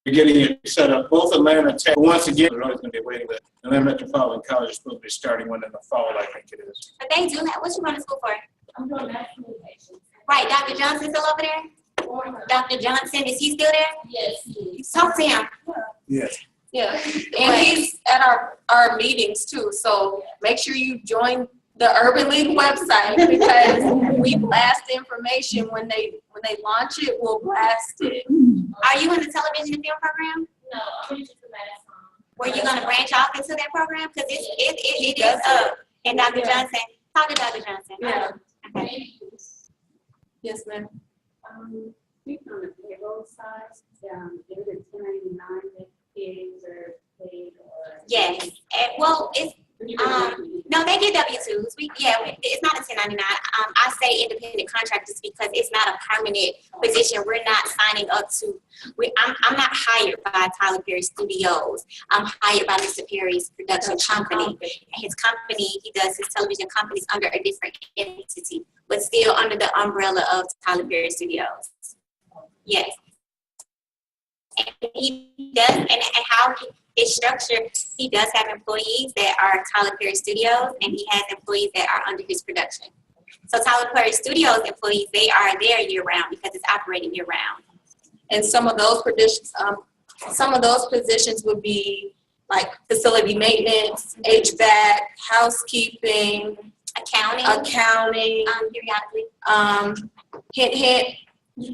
getting it set up. Both Atlanta Tech, once again, they're always going to be waiting. But Atlanta Metropolitan College is supposed to be starting one in the fall, I think it is. But they do have, what you going to school for? I'm doing mass communications. Right, Dr. Johnson still over there? Dr. Johnson, is he still there? Yes, he is. Talk to him. Yes. Yeah, and he's at our meetings too, so make sure you join the Urban League website because we blast information when they launch it, we'll blast it. Are you in the television and film program? No, I'm just a mass. Were you going to branch off into that program? Because it is up. And Dr. Johnson, talk to Dr. Johnson. Yeah. Okay. Yes, ma'am. Speaking on the payroll side, is it 1099 that kids are paid or? Yes. Well, it's no, they get W-2s. It's not a 1099. I say independent contractors because it's not a permanent position. We're not signing up to. I'm not hired by Tyler Perry Studios. I'm hired by Mr. Perry's production company. His company, he does his television companies under a different entity, but still under the umbrella of Tyler Perry Studios. Yes. And he does, and how it's structured, he does have employees that are Tyler Perry Studios, and he has employees that are under his production. So Tyler Perry Studios employees, they are there year round because it's operating year round. And some of those positions would be like facility maintenance, HVAC, housekeeping, accounting, periodically. Hint,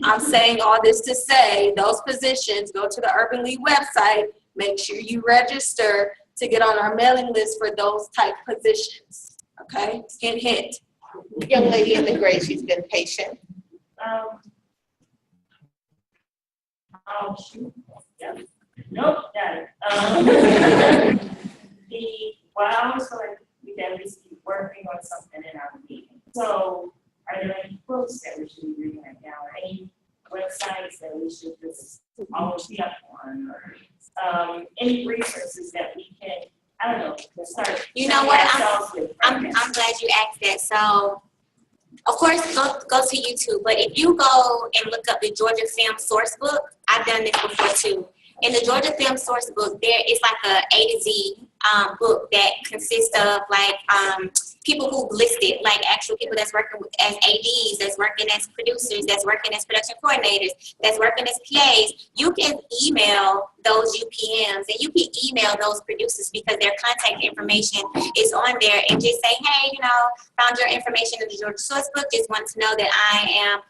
I'm saying all this to say those positions, go to the Urban League website, make sure you register to get on our mailing list for those type positions. Okay? Hint. Young lady in the gray, she's been patient. Shoot. Yeah. Nope, got it. While I was going, we definitely keep working on something in our meeting. So, are there any books that we should be reading right now, or any websites that we should just always be up on, or any resources that we can, I don't know, start. You know what? I'm glad you asked that. So, of course, go to YouTube. But if you go and look up the Georgia Film Source Book, I've done this before too. In the Georgia Film Source Book, there is like a A to Z book that consists of like people who listed, like actual people that's working as ADs, that's working as producers, that's working as production coordinators, that's working as PAs. You can email those UPMs and you can email those producers because their contact information is on there, and just say, hey, found your information in the Georgia Source Book. Just want to know that I am,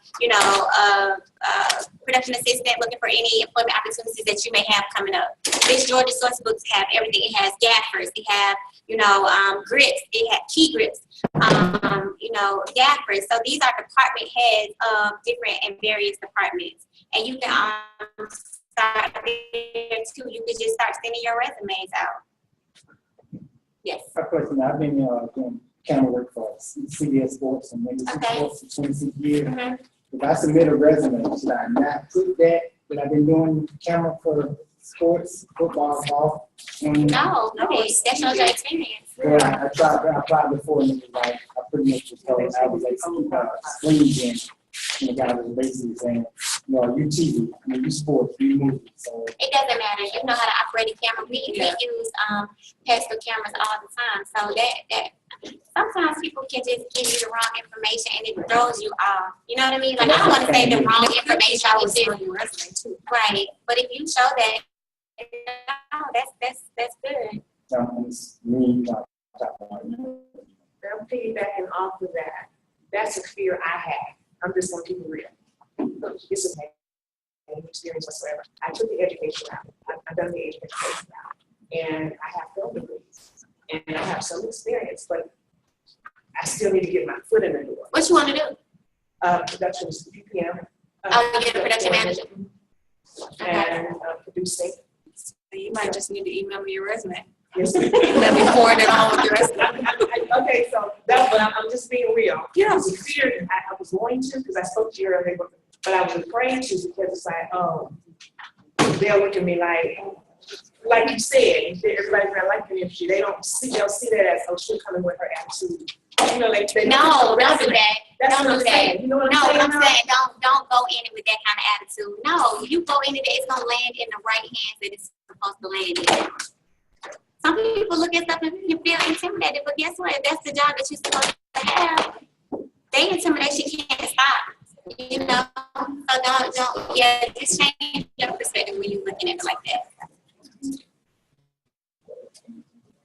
production assistant, looking for any employment opportunities that you may have coming up. This Georgia source books have everything. It has gaffers, it have, grips, it has key grips, gaffers. So these are department heads of different and various departments. And you can start there too. You can just start sending your resumes out. Yes. A question, I've been doing camera work for CBS Sports and maybe Sports for 26 years. Mm-hmm. If I submit a resume, should I not put that I've been doing camera for sports, football, golf? No, that shows your experience. Well, I applied before and it was like, I pretty much was told I was like screens in, and the guy was basically saying, you TV, you sports, you movies. So it doesn't matter. You know how to operate a camera. We use pastel cameras all the time. So that sometimes people can just give you the wrong information and it throws you off. You know what I mean? Like I don't want to say the wrong information. Right. But if you show that, that's good. I'm piggybacking off of that. That's a fear I have. I'm just going to keep it real. This is my experience whatsoever. I took the education out. I've done the education out. And I have film degrees. And I have some experience, but I still need to get my foot in the door. What you want to do? Production, PPM. You're the production manager. And producing. So you might just need to email me your resume. Yes. Let me forward it on with the rest of it. Okay, so that's what I'm just being real. Yeah. I was feared I was going to because I spoke to you earlier, but I was afraid to because it's like, they'll look at me like you said, everybody's not like me if they'll see that as she's coming with her attitude. They no, don't do that. That's don't what I'm do saying. that. You know what I'm saying? saying don't go in it with that kind of attitude. No, you go in it, it's gonna land in the right hands that it's supposed to land in. Some people look at stuff and you feel intimidated, but guess what? If that's the job that you're supposed to have, they intimidation can't stop. So just change your perspective when you're looking at it like that.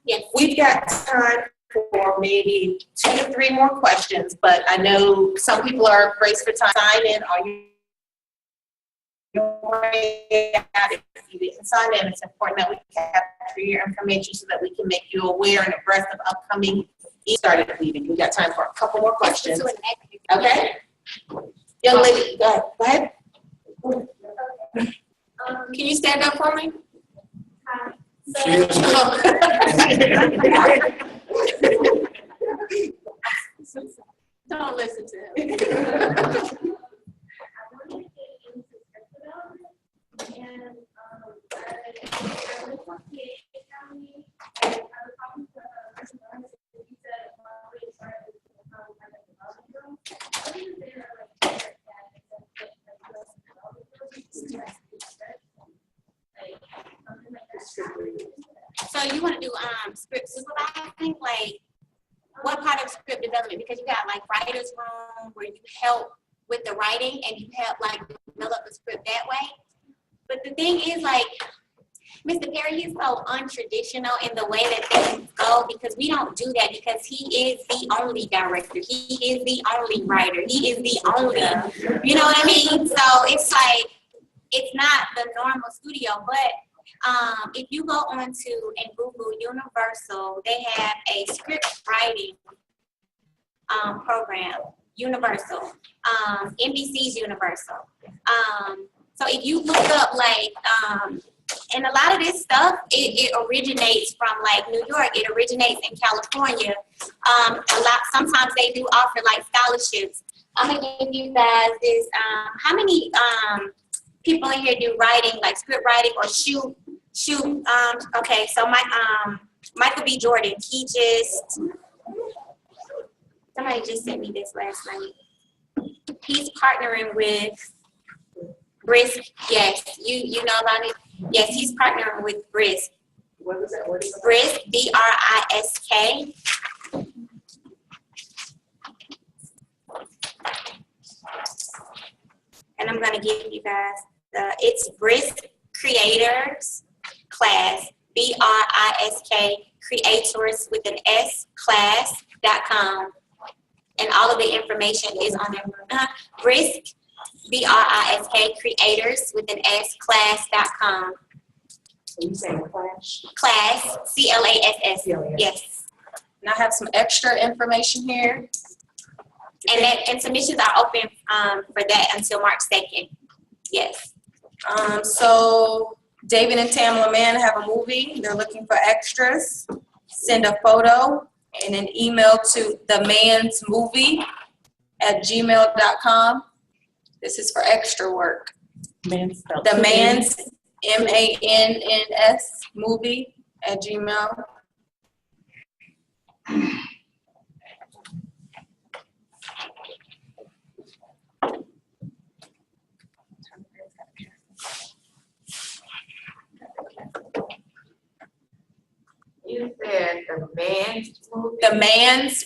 Yes. We've got time for maybe 2 to 3 more questions, but I know some people are braced for time. Sign in. Are you? If you didn't sign in, it's important that we capture your information so that we can make you aware and abreast of upcoming started leaving. We got time for a couple more questions. Okay? Young lady, go ahead. Can you stand up for me? Don't listen to him. So you want to do script supervising, like what part of script development? Because you got like writer's room where you help with the writing and you help like develop the script that way. But the thing is, like, Mr. Perry, he's so untraditional in the way that things go because we don't do that because he is the only director. He is the only writer. He is the only, you know what I mean? So it's like, it's not the normal studio, but if you go on to and Google Universal, they have a script writing program, Universal, NBC's Universal. So if you look up like, and a lot of this stuff, it originates from like New York, it originates in California. Sometimes they do offer like scholarships. I'm gonna give you guys this, how many people in here do writing, like script writing or shoot, okay, so Michael B. Jordan, somebody just sent me this last night. He's partnering with Brisk, yes, you know about it? Yes, he's partnering with Brisk. What was that? What is Brisk, B-R-I-S-K. And I'm gonna give you guys it's Brisk Creators class, B-R-I-S-K, creators with an S, class.com. And all of the information is on there. Brisk BRISK creators with an S class.com. So you saying Clash? Class, CLASS. CLASS. Yes. And I have some extra information here. And submissions are open for that until March 2nd. Yes. So David and Tamla Mann have a movie. They're looking for extras. Send a photo and an email to themansmovie@gmail.com. This is for extra work. Man's spelled The Man's, MANNS, movie@gmail. You said the man's movie? The Man's,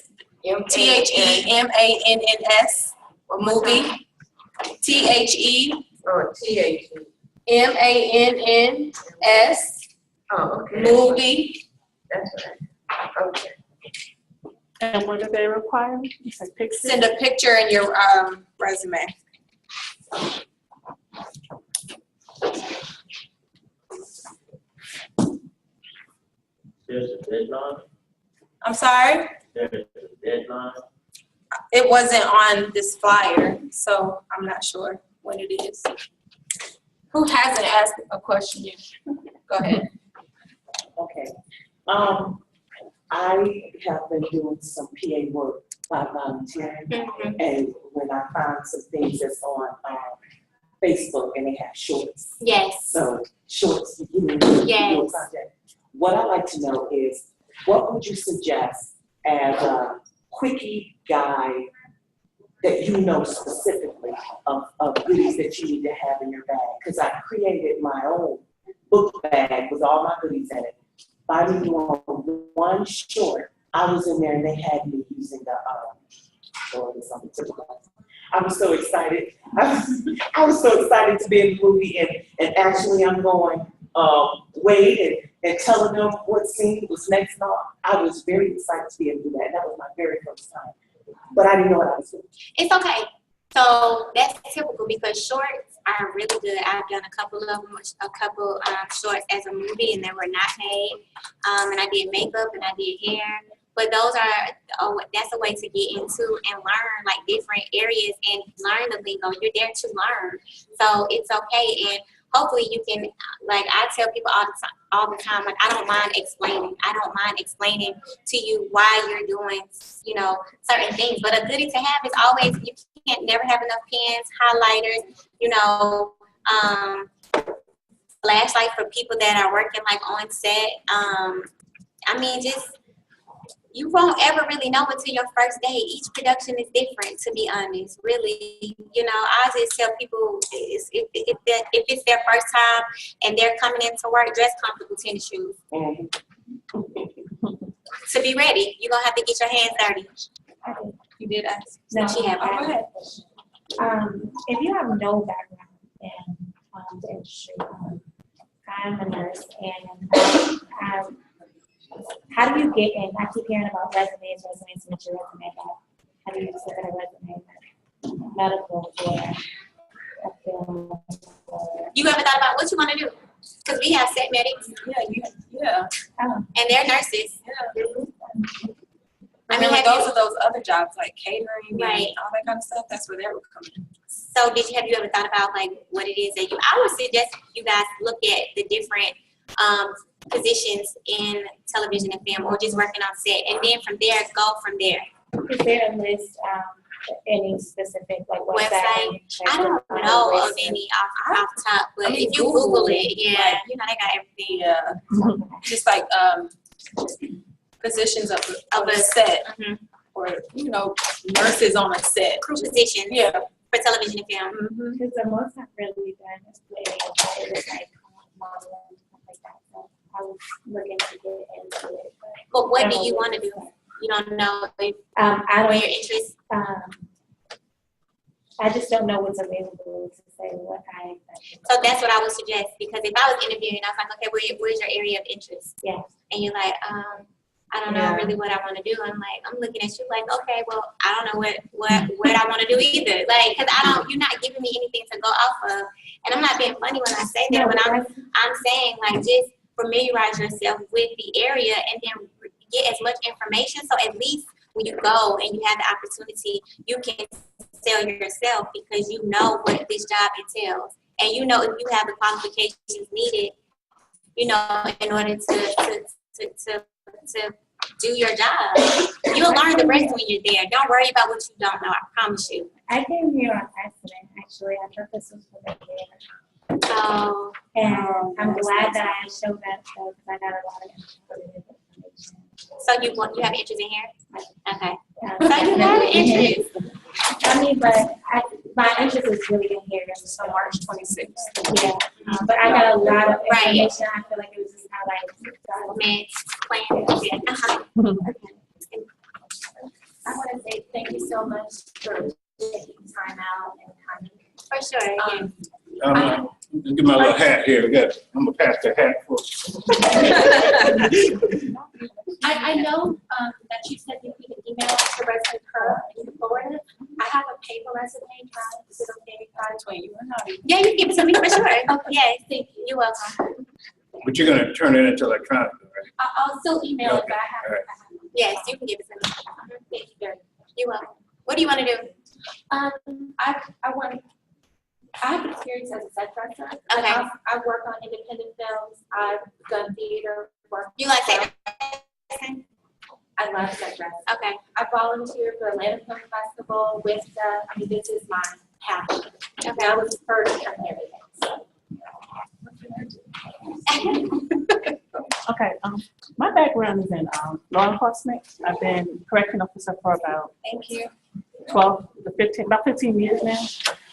THEMANNS, movie. THEMANNS, Oh, T-H-E. Oh, okay. movie. That's right. Okay. And what do they require? It's a picture. Send a picture in your resume. There's a deadline. I'm sorry? There's a deadline. It wasn't on this flyer, so I'm not sure when it is. Who hasn't asked a question yet? Go ahead. Okay. I have been doing some PA work by volunteering, and when I find some things that's on Facebook and they have shorts. Yes. So shorts, Yes. content. What I'd like to know is, what would you suggest as a quickie guide that you know specifically of goodies that you need to have in your bag? Because I created my own book bag with all my goodies in it. By me doing one short, I was in there and they had me using the I was so excited. I was so excited to be in the movie, and actually I'm going Wade and telling them what scene was next and all. I was very excited to be able to do that. And that was my very first time. But I didn't know what I was doing. It's okay. So that's typical because shorts are really good. I've done a couple shorts as a movie, and they were not paid. And I did makeup and I did hair. But those are that's a way to get into and learn like different areas and learn the lingo. You're there to learn, so it's okay. And hopefully you can, like I tell people all the time, like I don't mind explaining. I don't mind explaining to you why you're doing, certain things. But a goodie to have is always, you can't never have enough pens, highlighters, flashlight for people that are working like on set. You won't ever really know until your first day. Each production is different, to be honest, really. I just tell people if it's their first time and they're coming into work, dress comfortable tennis shoes. To be ready, you're going to have to get your hands dirty. You did ask. No, she had Go ahead. If you have no background in the industry, I'm a nurse, and how do you get in? I keep hearing about resumes, submit your resume back. How do you submit a resume back? Medical or a film or... You ever thought about what you want to do? Because we have set medics. Yeah. And they're nurses. Yeah. Those are those other jobs like catering and all that kind of stuff. That's where they would come in. So have you ever thought about like what it is that I would suggest you guys look at the different positions in television and film, or just working on set, and then from there go from there. Is there a list, any specific like website? I don't know of any off top, but if you Google it, they got everything. Yeah, just like positions of a set, or nurses on a set, crew positions. Yeah, for television and film. Because the most I've really done is like modeling. I was looking to get into it. But what do you want to do? You don't know if, your interest? I just don't know what's available to say what I. So that's what I would suggest, because if I was interviewing, I was like, okay, where's your area of interest? Yeah. And you're like, I don't know really what I want to do. I'm looking at you like, okay, well, I don't know what I want to do either. Like, cause you're not giving me anything to go off of. And I'm not being funny when I say that, but I'm saying like just familiarize yourself with the area and then get as much information. So at least when you go and you have the opportunity, you can sell yourself because you know what this job entails. And you know if you have the qualifications needed, you know, in order to do your job. You'll learn the rest when you're there. Don't worry about what you don't know, I promise you. I came here on accident, actually. I thought this was for the theater. Oh. And I'm glad that I showed that because I got a lot of information. So you have interest in hair? Okay. So you have interest. I mean, but my interest is really in hair. So March 26th. Yeah. But I got a lot of information. I feel like it was just how plan. Yeah. I want to say thank you so much for taking time out and coming. For sure. Get my little hat here. I'm gonna pass the hat for. I know that you said that you can email us the resume her and you can forward it. I have a paper resume. Is it okay? Between you and her. Yeah, you can give it to me for sure. Yes, thank you. You're welcome. But you're gonna turn it into electronic, right? I'll still email it, but I have it. Yes, you can give it to me. Thank you very much. You're welcome. What do you want to do? I have experience as a set dresser. Okay. I work on independent films. I've done theater work. You like that? I love set dressing. Okay. I volunteered for Atlanta Film Festival with this is my passion. Okay. I was first and everything. Okay, my background is in law enforcement. I've been correction officer for about 15 years now.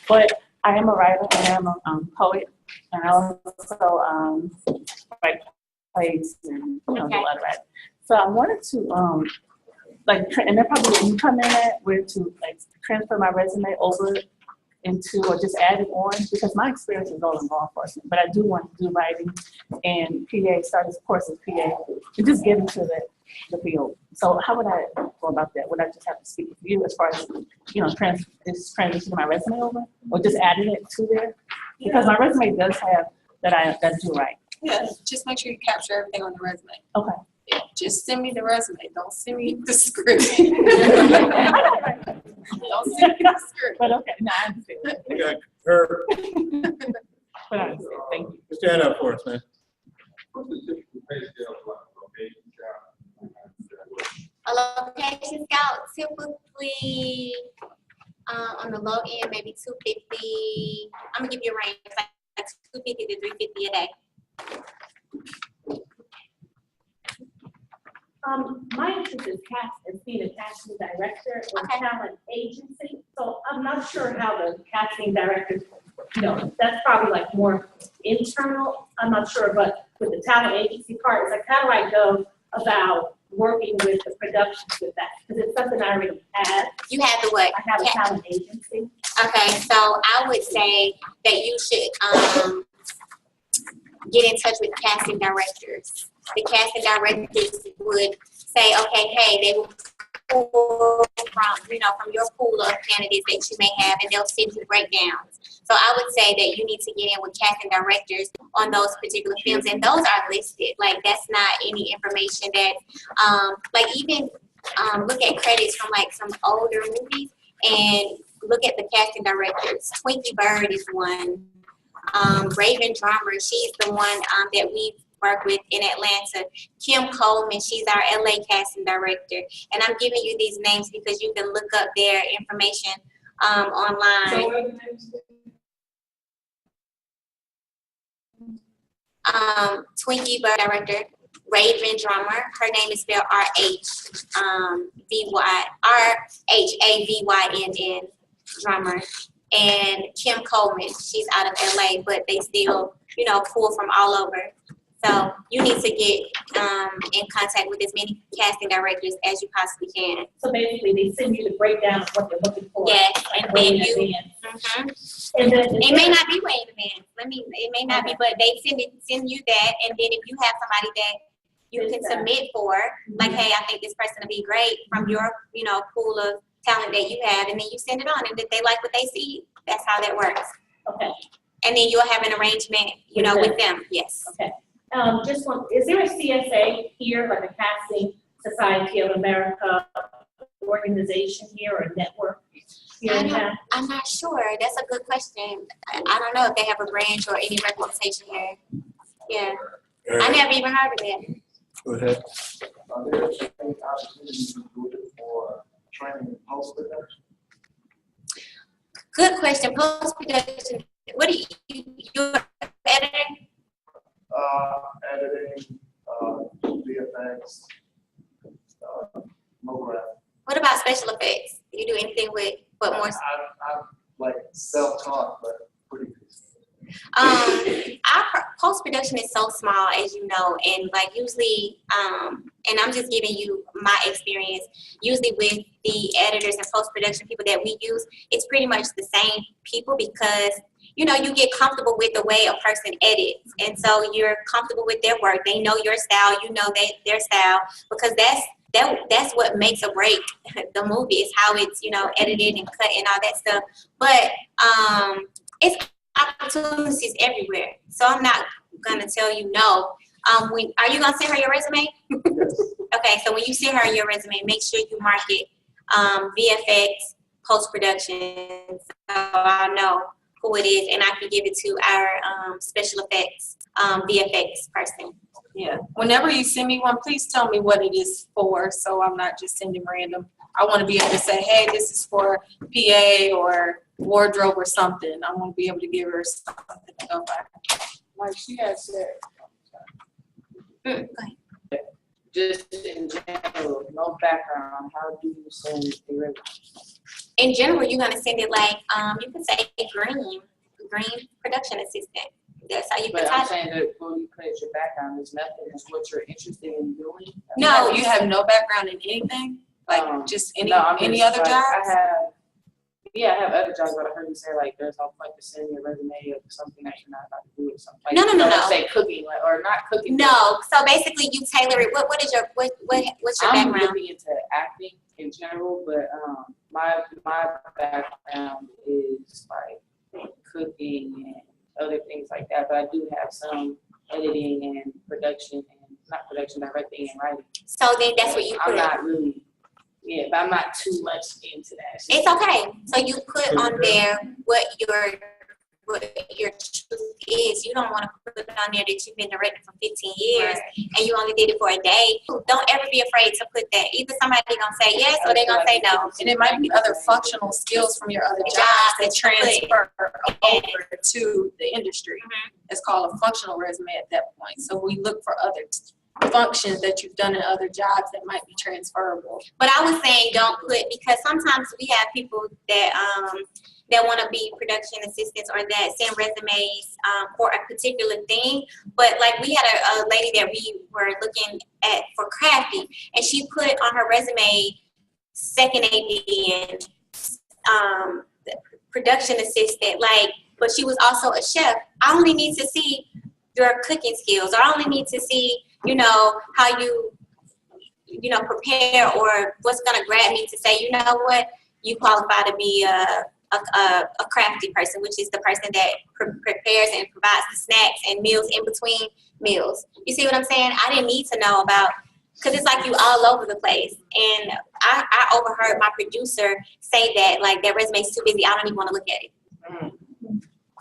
But I am a writer and I'm a poet, and I also write plays and do a lot of writing. So I wanted to and then probably when you come in at where to transfer my resume over into or just add it on, because my experience is all in law enforcement, but I do want to do writing and PA, start this course as PA, and just get into the field. So how would I go about that? Would I just have to speak with you as far as, transitioning my resume over, or just adding it to there? Because my resume does have that I do write. Yeah, just make sure you capture everything on the resume. Okay. Yeah, just send me the resume. Don't send me the script. Don't send me the script. But okay, no, I understand. We got her. But I understand. Thank you. Stand up for us, man. A location scout typically on the low end, maybe 250. I'm gonna give you a range, like 250 to 350 a day. My interest is being a casting director or talent agency. So I'm not sure how the casting directors, that's probably like more internal. I'm not sure, but with the talent agency part, it's like how do I go about working with the productions with that? Because it's something I already have. You have the what? I have a talent agency. Okay, so I would say that you should get in touch with casting directors. The casting directors would say, okay, hey, they will pull from your pool of candidates that you may have, and they'll send you breakdowns. So I would say that you need to get in with casting directors on those particular films, and those are listed. Like, that's not any information that, even look at credits from some older movies and look at the casting directors. Twinkie Bird is one. Raven Drummer, she's the one that we work with in Atlanta. Kim Coleman, she's our LA casting director. And I'm giving you these names because you can look up their information online. Twinkie Bird director, Raven Drummer. Her name is spelled RHAVYNN Drummer. And Kim Coleman, she's out of LA, but they still, pull from all over. So you need to get in contact with as many casting directors as you possibly can. So basically, they send you the breakdown of what they're looking for. Yes, and then you. And then it may not be way in advance. It may not be, but they send you that, and then if you have somebody that you can submit for. Like, hey, I think this person will be great from your, pool of talent that you have, and then you send it on. And if they like what they see, that's how that works. Okay. And then you'll have an arrangement, with them. Yes. Okay. Is there a CSA here, like a Casting Society of America organization here or network here in town? I'm not sure. That's a good question. I don't know if they have a branch or any representation here. Yeah. I never even heard of it. Go ahead. Are there any opportunities to do it for training and post-production? Good question. Post-production. What do you're editing? Editing, VFX, MoGraph. What about special effects? Do you do anything with what more? I'm like self-taught, but pretty good. Our post-production is so small, as you know, and like usually, and I'm just giving you my experience, usually with the editors and post-production people that we use, it's pretty much the same people because, you get comfortable with the way a person edits. And so you're comfortable with their work. They know your style, their style, because that's what makes or break the movie is how it's, edited and cut and all that stuff. But it's opportunities everywhere. So I'm not gonna tell you no. Are you gonna send her your resume? Okay, so when you send her your resume, make sure you mark it VFX post-production, so I know who it is, and I can give it to our special effects VFX person. Yeah. Whenever you send me one, please tell me what it is for, so I'm not just sending random. I want to be able to say, hey, this is for PA or wardrobe or something. I want to be able to give her something to go by. Like she has said. Go ahead. Just in general, no background, how do you send the resume? In general, you're gonna send it like you can say green production assistant. That's how you But can I'm type. saying that when you put your background, is nothing, is what you're interested in doing. No, you have no background in anything? Like just any just, other like, jobs? I have other jobs, but I heard you say like there's no point to send your resume of something that you're not about to do or something. Like, No. Say cooking, or not cooking. No, so basically you tailor it. What's your I'm background? looking into acting in general, but my background is like cooking and other things like that. But I do have some editing and production and directing and writing. So then that's what you put. I'm not really. Yeah, but I'm not too much into that. It's okay. So you put on there what your truth is. You don't want to put on there that you've been directing for 15 years and you only did it for a day. Don't ever be afraid to put that. Either somebody gonna say yes or they gonna say no. And it might be other functional skills from your other jobs that transfer over to the industry. It's called a functional resume at that point. So we look for other functions that you've done in other jobs that might be transferable. But I was saying don't put, because sometimes we have people that want to be production assistants or that send resumes for a particular thing. But like we had a lady that we were looking at for crafty, and she put on her resume second AD and production assistant, but she was also a chef. I only need to see your cooking skills, or I only need to see, how you, prepare, or what's gonna grab me to say, you know what, you qualify to be a crafty person, which is the person that prepares and provides the snacks and meals in between meals. You see what I'm saying? I didn't need to know about, because it's like you all over the place. And I overheard my producer say that, that resume's too busy, I don't even want to look at it.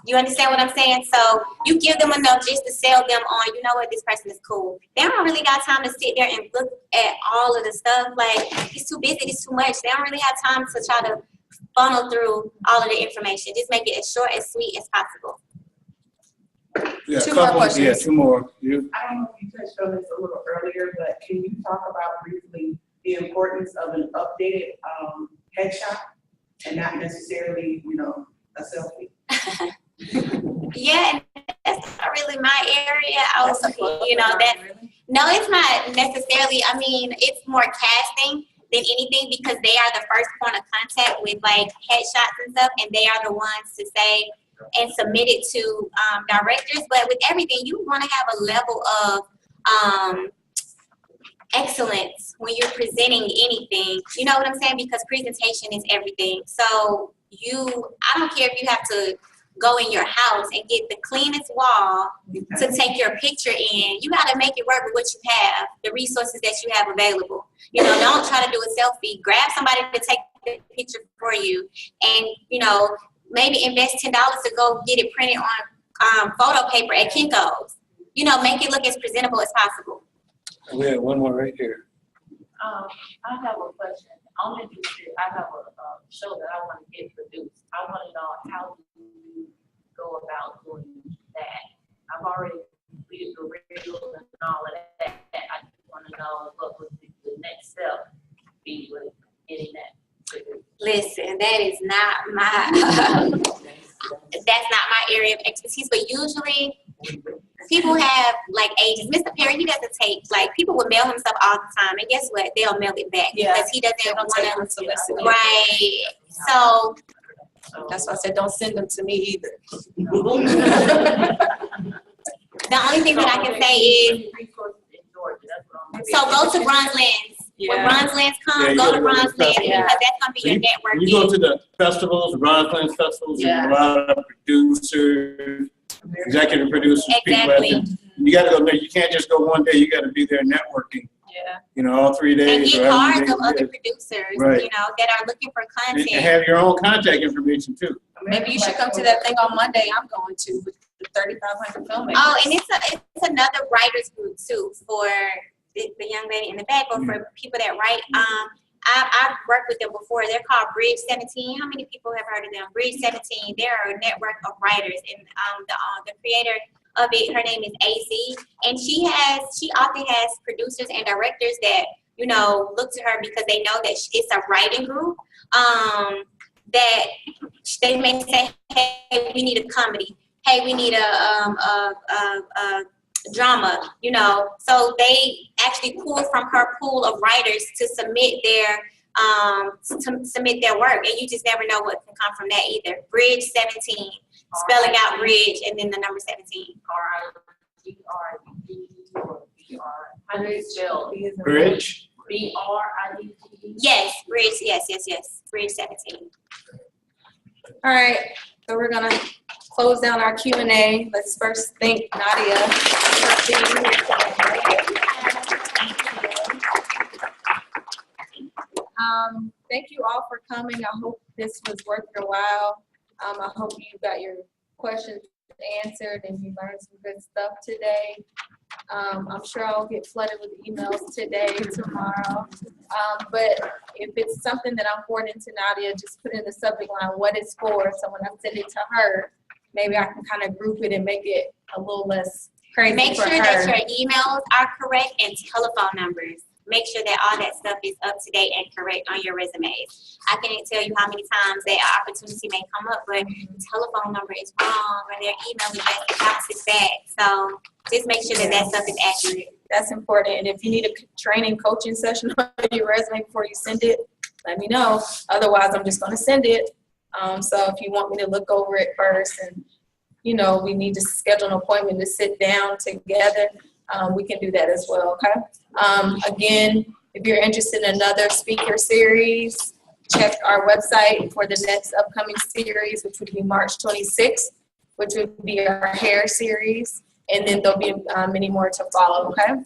You understand what I'm saying? So you give them enough just to sell them on, you know what, this person is cool. They don't really got time to sit there and look at all of the stuff. It's too busy, it's too much. They don't really have time to try to funnel through all of the information. Just make it as short, as sweet as possible. Yeah, Two more questions. Yeah, two more. I don't know if you touched on this a little earlier, but can you talk about briefly the importance of an updated headshot and not necessarily, a selfie? Yeah, that's not really my area. No, it's not necessarily. I mean, it's more casting than anything, because they are the first point of contact with headshots and stuff, and they are the ones to say and submit it to directors. But with everything, you want to have a level of excellence when you're presenting anything. You know what I'm saying? Because presentation is everything. So I don't care if you have to go in your house and get the cleanest wall to take your picture in. You got to make it work with what you have, the resources that you have available. You know, don't try to do a selfie. Grab somebody to take the picture for you, and you know, maybe invest $10 to go get it printed on photo paper at Kinko's. You know, make it look as presentable as possible. We have one more right here. I have a question. I'm interested. I have a show that I want to get produced. I want to know how do you go about doing that. I've already completed the ritual and all of that. I just want to know what would the next step be with getting that produced. Listen, that is not my that's not my area of expertise. But usually, people have like agents. Mr. Perry, he doesn't take, like, people will mail him stuff all the time, and guess what? They'll mail it back because he doesn't want to. Right. So That's why I said don't send them to me either. the only thing that I can say is, so go to Bronze Lens. When Bronze Lens comes, go to Bronze Lens because that's gonna be your network. You go to the festivals, the Bronze Lens festivals, there's a lot of producers, executive producers, people at them. You gotta go there. You can't just go one day. You gotta be there networking. Yeah. You know, all 3 days. And get or cards of days. other producers, Right. you know, that are looking for content. And have your own contact information too. Maybe you should come to that thing on Monday I'm going to with the 3,500 filmmakers. Oh, and it's another writers group too for the young lady in the back, or for people that write. I've worked with them before. They're called Bridge 17. How many people have heard of them? Bridge 17. They're a network of writers, and the creator of it, her name is AC, and she often has producers and directors that, you know, look to her because they know that it's a writing group. That they may say, hey, we need a comedy. Hey, we need a drama, you know. So they actually pull from her pool of writers to submit their work, and you just never know what can come from that either. Bridge 17, spelling out bridge and then the number 17. How do you spell? Bridge. BRIDGE? Yes, bridge. Yes. Bridge 17. All right, so we're gonna close down our Q&A. Let's first thank Nadia for being here today. Thank you all for coming. I hope this was worth your while. I hope you got your questions answered and you learned some good stuff today. I'm sure I'll get flooded with emails today, tomorrow. But if it's something that I'm forwarding to Nadia, just put in the subject line what it's for. So when I send it to her, maybe I can kind of group it and make it a little less crazy Make for sure her. that your emails are correct and telephone numbers. Make sure that all that stuff is up to date and correct on your resumes. I can't tell you how many times that opportunity may come up, but the telephone number is wrong or their email address bounces back. So just make sure that that stuff is accurate. That's important. And if you need a training coaching session on your resume before you send it, let me know. Otherwise, I'm just going to send it. So if you want me to look over it first and, you know, we need to schedule an appointment to sit down together, we can do that as well, okay? Again, if you're interested in another speaker series, check our website for the next upcoming series, which would be March 26th, which would be our hair series. And then there'll be many more to follow, okay?